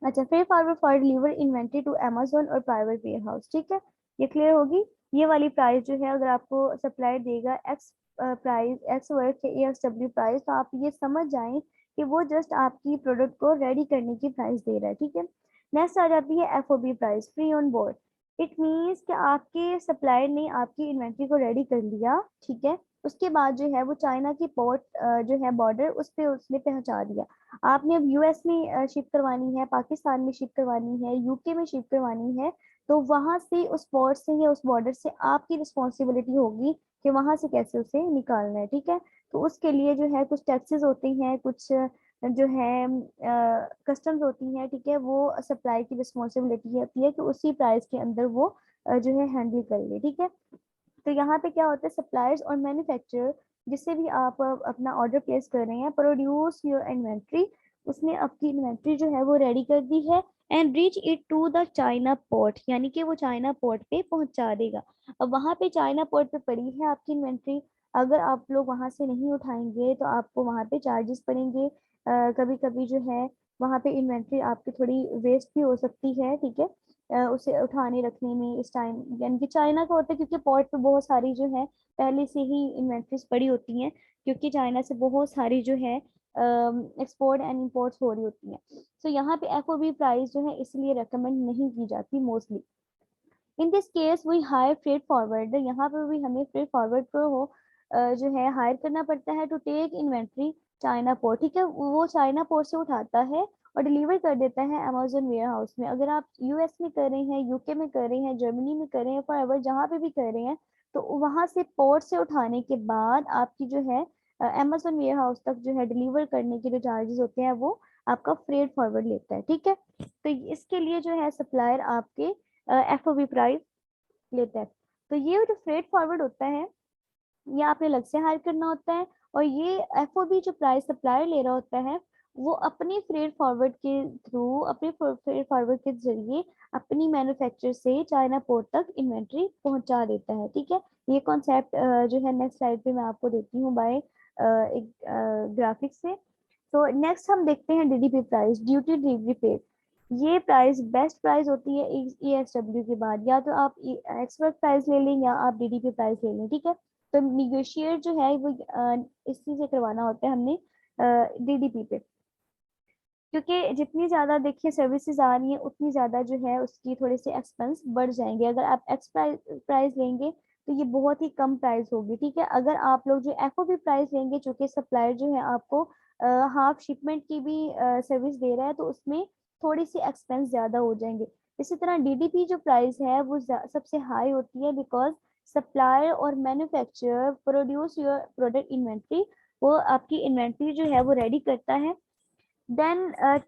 अच्छा, freight forward for deliver inventory to Amazon और प्राइवेट वेयर हाउस। ठीक है, ये क्लियर होगी। ये वाली प्राइस जो है अगर आपको सप्लायर देगा एक्स प्राइस, एक्स वर्क के EXW प्राइस, तो आप ये समझ जाएं कि वो जस्ट आपकी प्रोडक्ट को रेडी करने की प्राइस दे रहा है। ठीक है, नेक्स्ट आ जाती है FOB price, free on board. It means कि आपके सप्लायर ने आपकी इन्वेंट्री को रेडी कर लिया, ठीक है, उसके बाद जो है वो चाइना की पोर्ट जो है बॉर्डर उस पर उसने पहुंचा दिया। आपने अब US में शिप करवानी है, पाकिस्तान में शिप करवानी है, UK में शिप करवानी है, तो वहां से उस पोर्ट से या उस बॉर्डर से आपकी रिस्पॉन्सिबिलिटी होगी कि वहां से कैसे उसे निकालना है। ठीक है, तो उसके लिए जो है कुछ टैक्सेस होते हैं, कुछ जो है कस्टम्स होती हैं। ठीक है, वो सप्लाई की रिस्पॉन्सिबिलिटी होती है कि उसी प्राइस के अंदर वो जो है हैंडल कर ले। ठीक है, तो यहाँ पे क्या होता है, सप्लायर्स और मैन्युफैक्चरर जिससे भी आप अपना ऑर्डर प्लेस कर रहे हैं, प्रोड्यूस योर इन्वेंट्री, उसने आपकी इन्वेंट्री जो है वो रेडी कर दी है, and reach it to the China port, यानी कि वो चाइना पोर्ट पे पहुंचा देगा। अब वहां पे चाइना पोर्ट पे पड़ी है आपकी इन्वेंट्री, अगर आप लोग वहां से नहीं उठाएंगे तो आपको वहां पे चार्जेस पड़ेंगे। कभी कभी जो है वहां पे इन्वेंट्री आपकी थोड़ी वेस्ट भी हो सकती है। ठीक है, उसे उठाने रखने में इस टाइम, यानी कि चाइना का होता है क्योंकि पोर्ट पे बहुत सारी जो है पहले से ही इन्वेंट्रीज पड़ी होती हैं, क्योंकि चाइना से बहुत सारी जो है एक्सपोर्ट एंड इम्पोर्ट्स हो रही होती हैं। तो यहाँ पे FOB प्राइस जो है इसलिए रेकमेंड नहीं की जाती mostly. In this case we hire freight forwarder, यहाँ पर भी हमें फ्रेट फॉरवर्ड को जो है हायर करना पड़ता है to take inventory China port. ठीक है, वो चाइना पोर्ट से उठाता है और डिलीवर कर देता है अमेजोन वेयर हाउस में। अगर आप US में कर रहे हैं, UK में कर रहे हैं, जर्मनी में कर रहे हैं, फॉरएवर जहाँ पे भी कर रहे हैं, तो वहां से पोर्ट से उठाने के बाद आपकी जो है अमेजोन वेयर हाउस तक जो है डिलीवर करने के जो चार्जेस होते हैं वो आपका फ्रेट फॉरवर्ड लेता है। ठीक है, तो इसके लिए जो है सप्लायर आपके FOB प्राइस लेता है। तो ये जो फ्रेट फॉरवर्ड होता है या आपने अलग से हायर करना होता है। और ये FOB जो प्राइस सप्लायर ले रहा होता है वो अपने फ्रेट फॉरवर्ड के थ्रू, अपने फ्रेट फॉरवर्ड के जरिए अपनी मैन्युफैक्चर से चाइना पोर्ट तक इन्वेंट्री पहुंचा देता है। ठीक है, ये कॉन्सेप्ट जो है नेक्स्ट स्लाइड पे मैं आपको देती हूँ बाय एक ग्राफिक से। तो नेक्स्ट हम देखते हैं DDP price, duty delivery paid. ये प्राइस बेस्ट प्राइस होती है ESW के बाद। या तो आप एक्सपर्ट प्राइस ले लें या आप DDP प्राइस ले लें। ठीक है, तो निगोशिएट जो है वो इसी से करवाना होता है हमने DDP पे, क्योंकि जितनी ज्यादा देखिए सर्विसेज आ रही हैं उतनी ज्यादा जो है उसकी थोड़े से एक्सपेंस बढ़ जाएंगे। अगर आप एक्स प्राइस लेंगे तो ये बहुत ही कम प्राइस होगी। ठीक है, अगर आप लोग जो FOB प्राइस लेंगे, चूंकि सप्लायर जो है आपको हाफ शिपमेंट की भी सर्विस दे रहा है, तो उसमें थोड़ी सी एक्सपेंस ज्यादा हो जाएंगे। इसी तरह DDP जो प्राइस है वो सबसे हाई होती है, बिकॉज सप्लायर और manufacturer produce your product inventory, वो आपकी इन्वेंट्री जो है वो रेडी करता है। then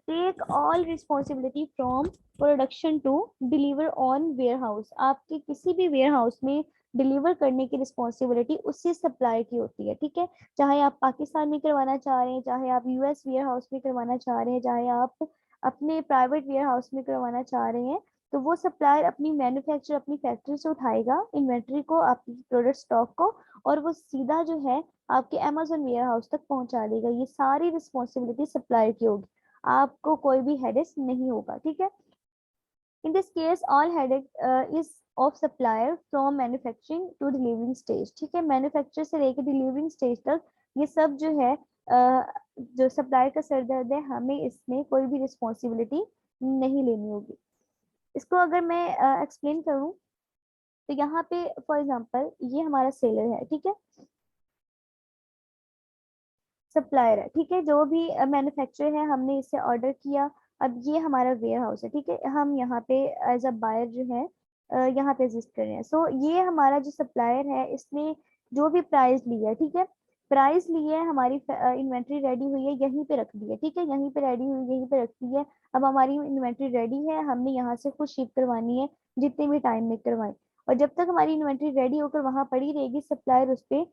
take all responsibility from production to deliver on warehouse। आपके किसी भी warehouse में डिलीवर करने की रिस्पॉन्सिबिलिटी उसी सप्लाई की होती है। ठीक है, चाहे आप पाकिस्तान में करवाना चाह रहे हैं, चाहे आप US वेयर हाउस में करवाना चाह रहे हैं, चाहे आप अपने प्राइवेट वेयर हाउस में करवाना चाह रहे हैं, तो वो सप्लायर अपनी मैन्युफैक्चर अपनी फैक्ट्री से उठाएगा इन्वेंट्री को, आपकी प्रोडक्ट स्टॉक को, और वो सीधा जो है आपके Amazon वेयर हाउस तक पहुंचा देगा। ये सारी रिस्पॉन्सिबिलिटी सप्लायर की होगी, आपको कोई भी हेडेक नहीं होगा। ठीक है, in this case all headache is of supplier from manufacturing to delivering stage. ठीक है, मैन्युफैक्चर से लेकर डिलीवरिंग स्टेज तक ये सब जो है जो सप्लायर का सरदर्द है, हमें इसमें कोई भी रिस्पॉन्सिबिलिटी नहीं लेनी होगी। इसको अगर मैं एक्सप्लेन करूं तो यहाँ पे फॉर एग्जांपल ये हमारा सेलर है। ठीक है, सप्लायर है। ठीक है, जो भी मैन्युफैक्चर है हमने इससे ऑर्डर किया। अब ये हमारा वेयर हाउस है। ठीक है, हम यहाँ पे एज अ बायर जो है यहाँ पे एग्जिस्ट कर रहे हैं। सो ये हमारा जो सप्लायर है इसने जो भी प्राइस लिया है, ठीक है, प्राइस लिए हमारी इन्वेंट्री रेडी हुई है, यहीं पे रख दी है। ठीक है, यहीं पे रेडी हुई, यहीं पे रख दी है। अब हमारी इन्वेंट्री रेडी है, हमने यहाँ से खुद शिप करवानी है, जितने भी टाइम में करवाएं। और जब तक हमारी इन्वेंट्री रेडी होकर वहां पड़ी रहेगी, सप्लायर उस पर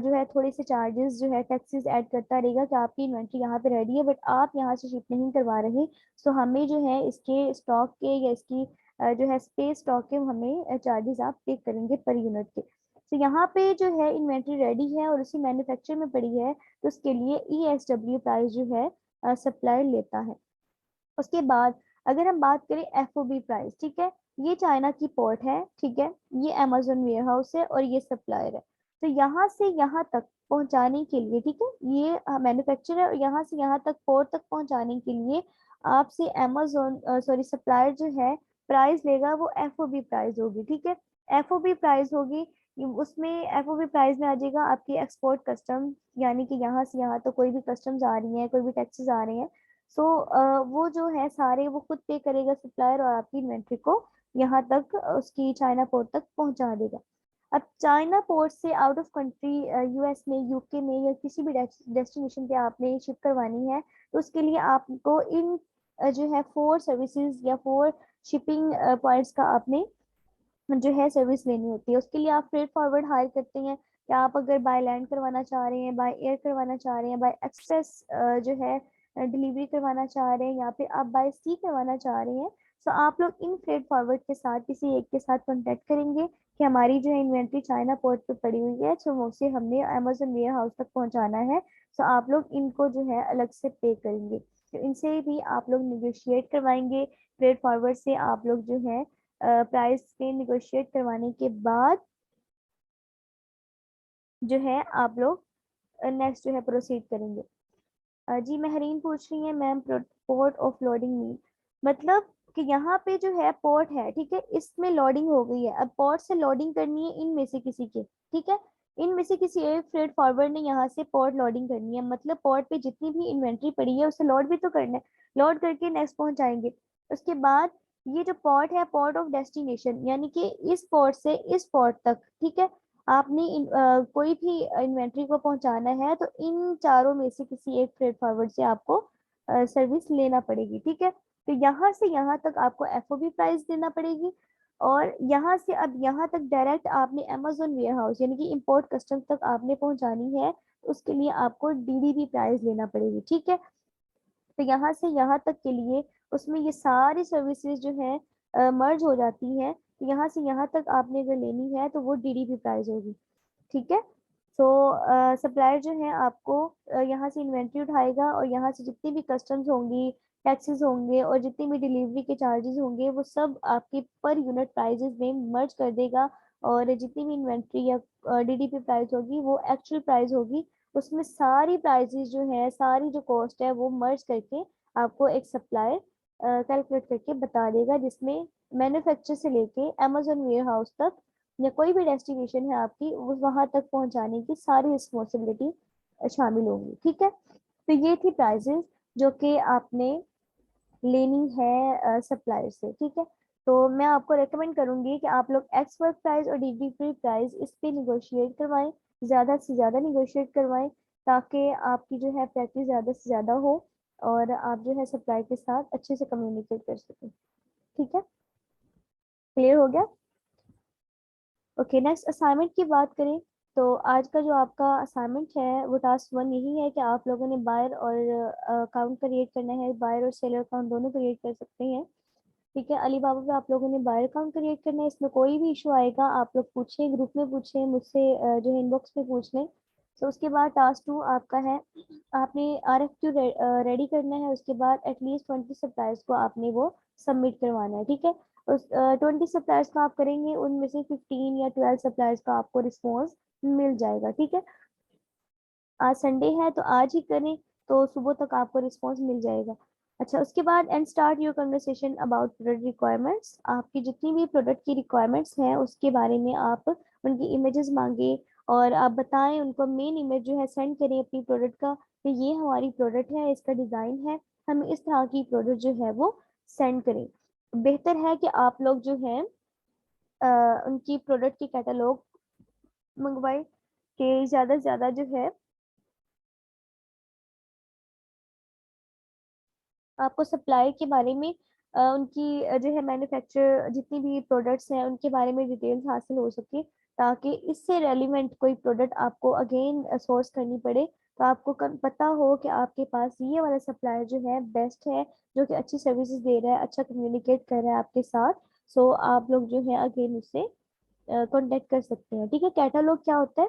जो है थोड़े से चार्जेस जो है टैक्सेस ऐड करता रहेगा कि आपकी इन्वेंट्री यहाँ पे रेडी है बट आप यहाँ से शिप नहीं करवा रहे, सो हमें जो है इसके स्टॉक के या इसकी जो है स्पेस स्टॉक के हमें चार्जेस आप पे करेंगे पर यूनिट के। तो यहाँ पे जो है इन्वेंट्री रेडी है और उसी मैन्युफैक्चर में पड़ी है, तो उसके लिए ESW प्राइस जो है सप्लायर लेता है। उसके बाद अगर हम बात करें FOB प्राइस, ठीक है, ये चाइना की पोर्ट है। ठीक है, ये Amazon वेयर हाउस है और ये सप्लायर है। तो यहाँ से यहाँ तक पहुंचाने के लिए, ठीक है, ये मैन्युफैक्चर है और यहाँ से यहाँ तक पोर्ट तक पहुंचाने के लिए आपसे Amazon सॉरी सप्लायर जो है प्राइस लेगा, वो FOB प्राइस होगी। ठीक है, FOB प्राइस होगी, उसमें FOB प्राइस में आ जाएगा आपकी एक्सपोर्ट कस्टम, यानी कि यहाँ से यहाँ तो कोई भी कस्टम्स आ रही है, कोई भी टैक्सेस आ रहे हैं, सो वो जो है सारे वो खुद पे करेगा सप्लायर और आपकी इन्वेंट्री को यहाँ तक उसकी चाइना पोर्ट तक पहुंचा देगा। अब चाइना पोर्ट से आउट ऑफ कंट्री US में, UK में या किसी भी डेस्टिनेशन पे आपने शिप करवानी है, तो उसके लिए आपको इन जो है 4 सर्विसेज या 4 शिपिंग पॉइंट्स का आपने जो है सर्विस लेनी होती है। उसके लिए आप फ्रेट फॉरवर्ड हायर करते हैं, या आप अगर बाय लैंड करवाना चाह रहे हैं, बाय एयर करवाना चाह रहे हैं, बाय एक्सप्रेस जो है डिलीवरी करवाना चाह रहे हैं, या फिर आप बाय सी करवाना चाह रहे हैं, तो आप लोग इन फ्रेट फॉरवर्ड के साथ किसी एक के साथ कॉन्टेक्ट करेंगे कि हमारी जो है इन्वेंट्री चाइना पोर्ट पे पड़ी हुई है, तो उसे हमने Amazon वेयर हाउस तक पहुंचाना है, तो आप लोग इनको जो है अलग से पे करेंगे। तो इनसे भी आप लोग निगोशिएट करवाएंगे, फ्रेट फॉरवर्ड से आप लोग जो है प्राइस पे निगोशिएट करवाने के बाद जो है आप लोग नेक्स्ट जो है प्रोसीड करेंगे। जी महरीन पूछ रही है ma'am, port of loading mean मतलब कि यहाँ पे जो है पोर्ट है, ठीक है, इसमें लोडिंग हो गई है, अब पोर्ट से लोडिंग करनी है इनमें से किसी के। ठीक है, इनमें से किसी एक फ्रेट फॉरवर्ड ने यहाँ से पोर्ट लोडिंग करनी है, मतलब पोर्ट पे जितनी भी इन्वेंट्री पड़ी है उसे लोड भी तो करना है, लोड करके नेक्स्ट पहुंचाएंगे। उसके बाद ये जो पोर्ट है, पोर्ट ऑफ डेस्टिनेशन, यानी कि इस पोर्ट से इस पोर्ट तक, ठीक है, आपने कोई भी इन्वेंट्री को पहुंचाना है तो इन चारों में से किसी एक फ्रेट फॉरवर्ड से आपको सर्विस लेना पड़ेगी। ठीक है, तो यहाँ से यहाँ तक आपको FOB प्राइस देना पड़ेगी, और यहाँ से अब यहाँ तक डायरेक्ट आपने अमेजोन वेयर हाउस यानी कि इंपोर्ट कस्टम तक आपने पहुंचानी है, तो उसके लिए आपको डीडीपी प्राइस लेना पड़ेगी, ठीक है। तो यहाँ से यहाँ तक के लिए उसमें ये सारी सर्विसेज जो है मर्ज हो जाती हैं। तो यहाँ से यहाँ तक आपने अगर लेनी है तो वो डीडीपी प्राइस होगी, ठीक है। सो सप्लायर जो है आपको यहाँ से इन्वेंट्री उठाएगा और यहाँ से जितनी भी कस्टम्स होंगी, टैक्सेस होंगे और जितनी भी डिलीवरी के चार्जेस होंगे वो सब आपके पर यूनिट प्राइजेस में मर्ज कर देगा। और जितनी भी इन्वेंट्री या डीडीपी प्राइस होगी वो एक्चुअल प्राइस होगी। उसमें सारी प्राइजेस जो है, सारी जो कॉस्ट है वो मर्ज करके आपको एक सप्लायर कैलकुलेट करके बता देगा, जिसमें मैन्युफैक्चर से लेके अमेजोन वेयर हाउस तक या कोई भी डेस्टिनेशन है आपकी उस वहां तक पहुंचाने की सारी रिस्पॉन्सिबिलिटी शामिल होगी, ठीक है। तो ये थी प्राइजेस जो कि आपने लेनी है सप्लायर से, ठीक है। तो मैं आपको रेकमेंड करूंगी कि आप लोग एक्स वर्क प्राइस और ड्यूटी फ्री प्राइस इस पे निगोशिएट करवाएं, ज़्यादा से ज़्यादा निगोशिएट करवाएं, ताकि आपकी जो है प्रैक्टिस ज़्यादा से ज़्यादा हो और आप जो है सप्लाई के साथ अच्छे से कम्युनिकेट कर सकें, ठीक है। क्लियर हो गया? ओके, नेक्स्ट असाइनमेंट की बात करें तो आज का जो आपका असाइनमेंट है वो टास्क 1 यही है कि आप लोगों ने बायर और अकाउंट क्रिएट करना है। बायर और सेलर अकाउंट दोनों क्रिएट कर सकते हैं, ठीक है। अलीबाबा पे आप लोगों ने बायर अकाउंट क्रिएट करना है। इसमें कोई भी इशू आएगा आप लोग पूछें, ग्रुप में पूछें, मुझसे जो है इनबॉक्स में पूछ लें। तो उसके बाद टास्क 2 आपका है, आपने RFQ रेडी करना है। उसके बाद एटलीस्ट 20 सप्लायर्स को आपने वो सबमिट करवाना है, ठीक है। उस 20 सप्लायर्स को आप करेंगे, उनमें से 15 या 12 सप्लायर्स का आपको रिस्पॉन्स मिल जाएगा, ठीक है। आज संडे है तो आज ही करें, तो सुबह तक आपको रिस्पॉन्स मिल जाएगा। अच्छा, उसके बाद and start your conversation about product requirements. आपकी जितनी भी प्रोडक्ट की रिक्वायरमेंट्स हैं उसके बारे में आप उनकी इमेजेस मांगे और आप बताएं उनको, मेन इमेज जो है सेंड करें अपनी प्रोडक्ट का कि ये हमारी प्रोडक्ट है, इसका डिज़ाइन है, हमें इस तरह की प्रोडक्ट जो है वो सेंड करें। बेहतर है कि आप लोग जो है उनकी प्रोडक्ट की कैटलॉग मंगवाएं कि ज़्यादा से ज़्यादा जो है आपको सप्लाई के बारे में उनकी जो है मैन्युफैक्चर जितनी भी प्रोडक्ट्स हैं उनके बारे में डिटेल्स हासिल हो सके, ताकि इससे रेलिवेंट कोई प्रोडक्ट आपको अगेन सोर्स करनी पड़े तो आपको पता हो कि आपके पास ये वाला सप्लायर जो है बेस्ट है, जो कि अच्छी सर्विसेज दे रहा है, अच्छा कम्युनिकेट कर रहा है आपके साथ। सो आप लोग जो है अगेन उससे कांटेक्ट कर सकते हैं, ठीक है। कैटलॉग क्या होता है?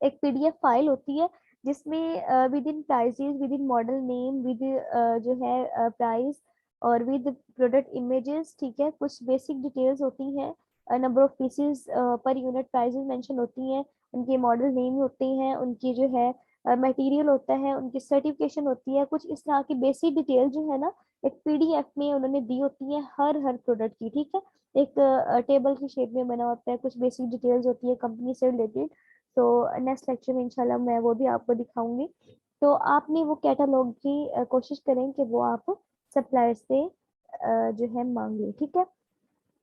एक PDF फाइल होती है जिसमें with in prices, with in model name, with जो है प्राइस और विद प्रोडक्ट इमेजेस, ठीक है। कुछ बेसिक डिटेल्स होती हैं, number of pieces per unit prices mention होती हैं, उनके मॉडल नेम होते हैं, उनकी जो है मटेरियल होता है, उनकी सर्टिफिकेशन होती है, कुछ इस तरह की बेसिक डिटेल जो है ना एक PDF में उन्होंने दी होती है हर हर प्रोडक्ट की, ठीक है। एक टेबल की शेप में बना होता है, कुछ बेसिक डिटेल्स होती है कंपनी से रिलेटेड। तो नेक्स्ट लेक्चर में इंशाल्लाह मैं वो भी आपको दिखाऊंगी। तो आपने वो कैटलॉग की कोशिश करें कि वो आप सप्लायर से जो है मांग लें, ठीक है।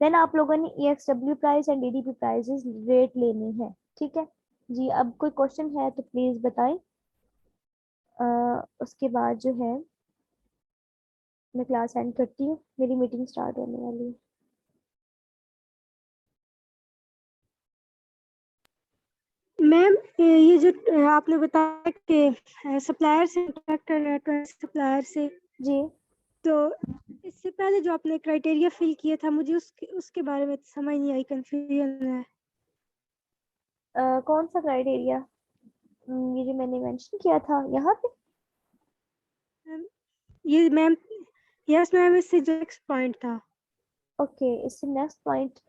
देन आप लोगों ने EXW price and DDP prices rate लेने हैं, ठीक है जी। अब कोई क्वेश्चन है तो प्लीज बताएं। उसके बाद जो है मैं क्लास एंड करती हूँ, मेरी मीटिंग स्टार्ट होने वाली है। मैम ये जो आपने बताया कि सप्लायर से कॉन्टैक्ट करना है, सप्लायर से, जी तो इससे पहले जो आपने क्राइटेरिया फिल किया था मुझे उसके बारे में समझ नहीं आई, कंफ्यूजन है। कौन सा क्राइटेरिया? ये जो मैंने मेंशन किया था यहाँ पे। ये मैम, यस मैम, इससे जो नेक्स्ट पॉइंट था। ओके, इससे नेक्स्ट पॉइंट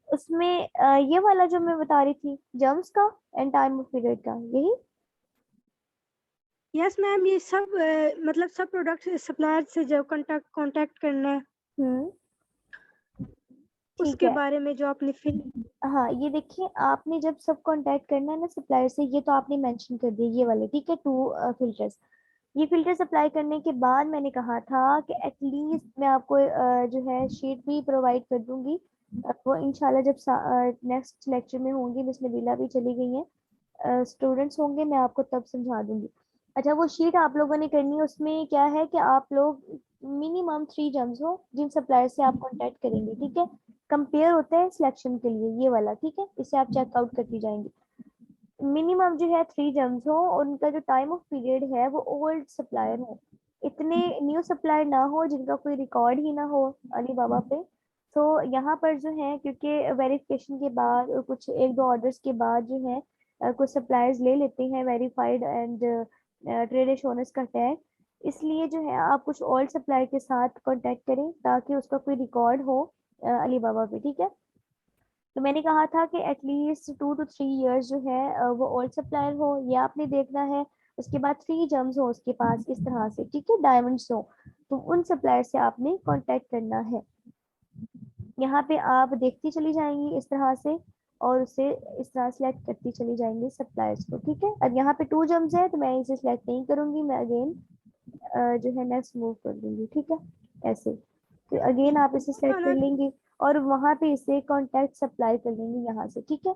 उसमें ये वाला जो मैं बता रही थी जम्स का एंड टाइम ऑफ पीरियड का, यही। यस मैम, ये सब मतलब सब प्रोडक्ट सप्लायर से जो कांटेक्ट करना है ठीक उसके है। बारे में जो आपने फिल। हाँ, ये देखिए आपने जब सब कांटेक्ट करना है ना सप्लायर से, ये तो आपने मेंशन कर दिया ये वाले, ठीक है। 2 फिल्टर्स, ये फिल्टर्स अप्लाई करने के बाद मैंने कहा था कि एटलीस्ट मैं आपको जो है शीट भी प्रोवाइड कर दूंगी। वो इंशाल्लाह जब नेक्स्ट लेक्चर में होंगी, मिस नबीला भी चली गई हैं, स्टूडेंट्स होंगे, मैं आपको तब समझा दूंगी। अच्छा, वो शीट आप लोगों ने करनी है, उसमें क्या है कि आप लोग मिनिमम 3 जम्स हो जिन सप्लायर से आप कांटेक्ट करेंगे, ठीक है। कंपेयर होता है सिलेक्शन के लिए, ये वाला, ठीक है, इसे आप चेकआउट करती जाएंगे। मिनिमम जो है 3 जम्स हो, उनका जो टाइम ऑफ पीरियड है वो ओल्ड सप्लायर हो, इतने न्यू सप्लायर ना हो जिनका कोई रिकॉर्ड ही ना हो अलीबाबा पे। तो यहाँ पर जो है, क्योंकि वेरिफिकेशन के बाद और कुछ एक दो ऑर्डर्स के बाद जो है कुछ सप्लायर्स ले लेते हैं वेरीफाइड एंड ट्रेड एश्योरेंस का टैग, इसलिए जो है आप कुछ ओल्ड सप्लायर के साथ कांटेक्ट करें ताकि उसका कोई रिकॉर्ड हो अलीबाबा पे, ठीक है। तो मैंने कहा था कि एटलीस्ट 2 to 3 years जो है वो ओल्ड सप्लायर हो, ये आपने देखना है। उसके बाद 3 जम्स हो उसके पास इस तरह से, ठीक है, डायमंड्स हो, तो उन सप्लायर से आपने कांटेक्ट करना है। यहाँ पे आप देखती चली जाएंगी इस तरह से और उसे इस तरह सेलेक्ट करती चली जाएंगी सप्लायर्स को, ठीक है। अब यहाँ पे 2 जम्स है तो मैं इसे सेलेक्ट नहीं करूंगी, मैं अगेन जो है नेक्स्ट मूव कर दूंगी, ठीक है, ऐसे। तो अगेन आप इसे सेलेक्ट कर लेंगे और वहां पे इसे कॉन्टेक्ट सप्लाई कर लेंगे यहाँ से, ठीक है।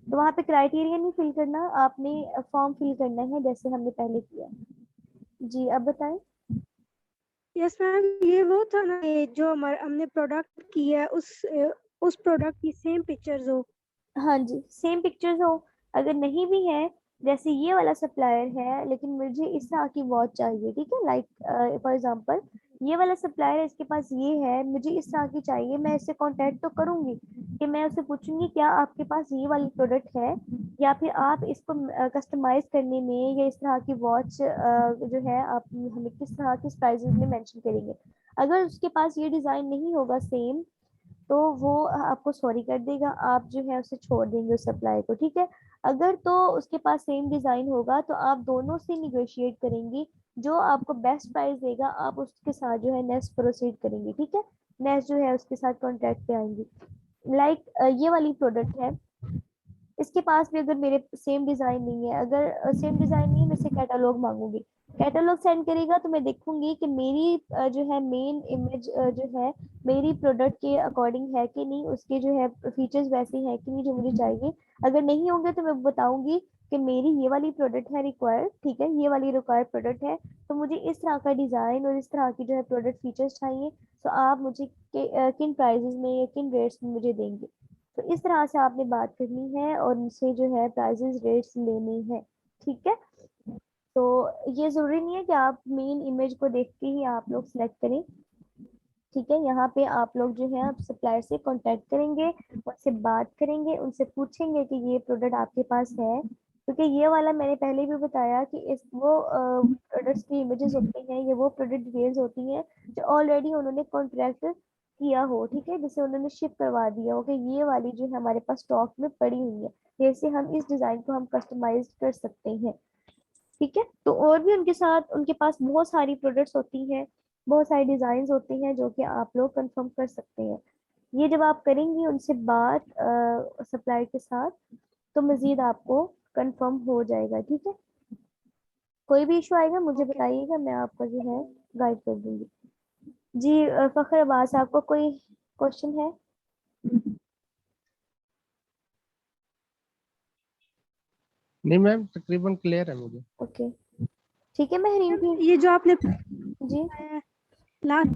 तो वहां पे क्राइटेरिया नहीं फिल करना, आपने फॉर्म फिल करना है जैसे हमने पहले किया। जी अब बताएं। यस मैम, ये वो था ना, ये जो हमने प्रोडक्ट किया है उस प्रोडक्ट की सेम पिक्चर्स हो। हाँ जी, सेम पिक्चर्स हो। अगर नहीं भी है, जैसे ये वाला सप्लायर है लेकिन मुझे इस तरह की वॉच चाहिए, ठीक है, लाइक फॉर एग्जांपल ये वाला सप्लायर है, इसके पास ये है, मुझे इस तरह की चाहिए, मैं इससे कांटेक्ट तो करूंगी कि मैं उससे पूछूंगी क्या आपके पास ये वाली प्रोडक्ट है, या फिर आप इसको कस्टमाइज करने में या इस तरह की वॉच जो है आप हमें किस तरह की प्राइसेस में मेंशन करेंगे। अगर उसके पास ये डिजाइन नहीं होगा सेम, तो वो आपको सॉरी कर देगा, आप जो है उसे छोड़ देंगे उस सप्लाई को, ठीक है। अगर तो उसके पास सेम डिजाइन होगा तो आप दोनों से निगोशिएट करेंगी, जो आपको बेस्ट प्राइस देगा आप उसके साथ जो है नेक्स्ट प्रोसीड करेंगे, ठीक है, नेक्स्ट जो है उसके साथ कॉन्ट्रैक्ट पे आएंगी। लाइक ये वाली प्रोडक्ट है, इसके पास भी अगर मेरे सेम डिजाइन नहीं है, अगर सेम डिजाइन नहीं है, मैं से कैटलॉग मांगूंगी, कैटलॉग सेंड करेगा तो मैं देखूंगी कि मेरी जो है मेन इमेज जो है मेरी प्रोडक्ट के अकॉर्डिंग है कि नहीं, उसके जो है फीचर्स वैसे हैं कि नहीं जो मुझे चाहिए। अगर नहीं होंगे तो मैं बताऊंगी कि मेरी ये वाली प्रोडक्ट है रिक्वायर्ड, ठीक है, ये वाली रिक्वायर्ड प्रोडक्ट है, तो मुझे इस तरह का डिजाइन और इस तरह की जो है प्रोडक्ट फीचर्स चाहिए, तो आप मुझे किन प्राइजेस में या किन रेट्स में मुझे देंगे। तो इस तरह से आपने बात करनी है और उनसे जो है प्राइजेस रेट्स लेने हैं, ठीक है। तो ये जरूरी नहीं है कि आप मेन इमेज को देख के ही आप लोग सिलेक्ट करें, ठीक है। यहाँ पे आप लोग जो है आप सप्लायर से कांटेक्ट करेंगे, उनसे बात करेंगे, उनसे पूछेंगे कि ये प्रोडक्ट आपके पास है, क्योंकि ये वाला मैंने पहले भी बताया कि इस वो प्रोडक्ट्स की इमेजेस होती हैं, ये वो प्रोडक्ट डिटेल्स होती हैं जो ऑलरेडी उन्होंने कॉन्ट्रैक्ट किया हो, ठीक है, जिसे उन्होंने शिप करवा दिया हो कि ये वाली जो है हमारे पास स्टॉक में पड़ी हुई है, जैसे हम इस डिजाइन को हम कस्टमाइज कर सकते हैं, ठीक है। तो और भी उनके साथ उनके पास बहुत सारी प्रोडक्ट्स होती हैं, बहुत सारे डिजाइन होते हैं जो कि आप लोग कंफर्म कर सकते हैं। ये जब आप करेंगी उनसे बात सप्लायर के साथ, तो मजीद आपको कंफर्म हो जाएगा, ठीक है। कोई भी इशू आएगा मुझे ओके। बताइएगा, मैं आपको जो है गाइड कर दूंगी। जी फखर अब्बास, आपको कोई क्वेश्चन है? नहीं मैम, तकरीबन क्लियर है मुझे। ओके, ठीक है महरीन मैम, की। ये जो आपने जी लास्ट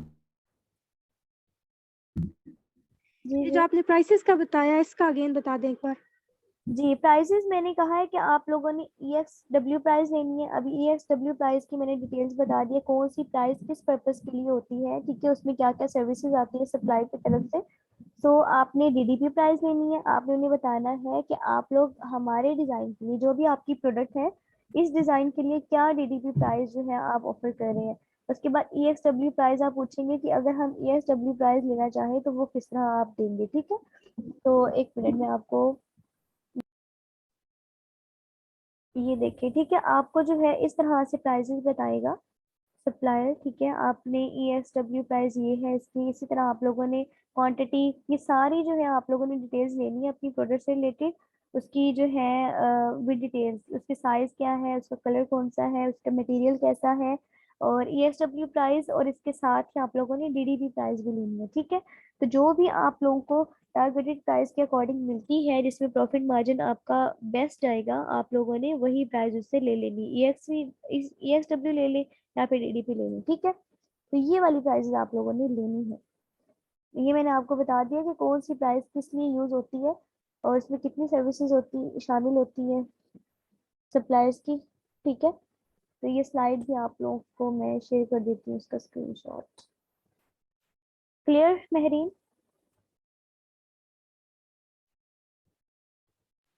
जी ये जी जो आपने प्राइसेस का बताया, इसका अगेन बता दें एक बार। जी प्राइसेस मैंने कहा है कि आप लोगों ने EXW प्राइस लेनी है। अभी EXW प्राइस की मैंने डिटेल्स बता दी है, कौन सी प्राइस किस पर्पस के लिए होती है, ठीक है, उसमें क्या क्या सर्विसेज आती है सप्लाई की तरफ से। तो आपने DDP प्राइस लेनी है, आपने उन्हें बताना है कि आप लोग हमारे डिजाइन के लिए जो भी आपकी प्रोडक्ट है इस डिजाइन के लिए क्या DDP प्राइस जो है आप ऑफर कर रहे हैं। उसके बाद EXW प्राइस आप पूछेंगे कि अगर हम EXW प्राइस लेना चाहें तो वो किस तरह आप देंगे, ठीक है। तो एक मिनट में आपको ये देखिए, ठीक है, आपको जो है इस तरह से प्राइजेस बताएगा सप्लायर, ठीक है। आपने EXW प्राइस ये है इसकी, इसी तरह आप लोगों ने क्वांटिटी, ये सारी जो है आप लोगों ने डिटेल्स लेनी है अपनी प्रोडक्ट से रिलेटेड, उसकी जो है विद डिटेल्स, उसके साइज क्या है, उसका कलर कौन सा है, उसका मटेरियल कैसा है, और EXW प्राइस, और इसके साथ ही आप लोगों ने DDP प्राइस भी लेनी है, ठीक है। तो जो भी आप लोगों को टारगेटेड प्राइस के अकॉर्डिंग मिलती है जिसमें प्रॉफिट मार्जिन आपका बेस्ट आएगा, आप लोगों ने वही प्राइस उससे ले लेनी, EXW ले ले या फिर DDP ले लें, ठीक है। तो ये वाली प्राइसेस आप लोगों ने लेनी है। ये मैंने आपको बता दिया कि कौन सी प्राइस किस लिए यूज होती है और इसमें कितनी सर्विसेज होती शामिल होती है सप्लायर्स की। ठीक है, तो ये स्लाइड भी आप लोगों को मैं शेयर कर देती हूँ, इसका स्क्रीनशॉट। क्लियर महरीन?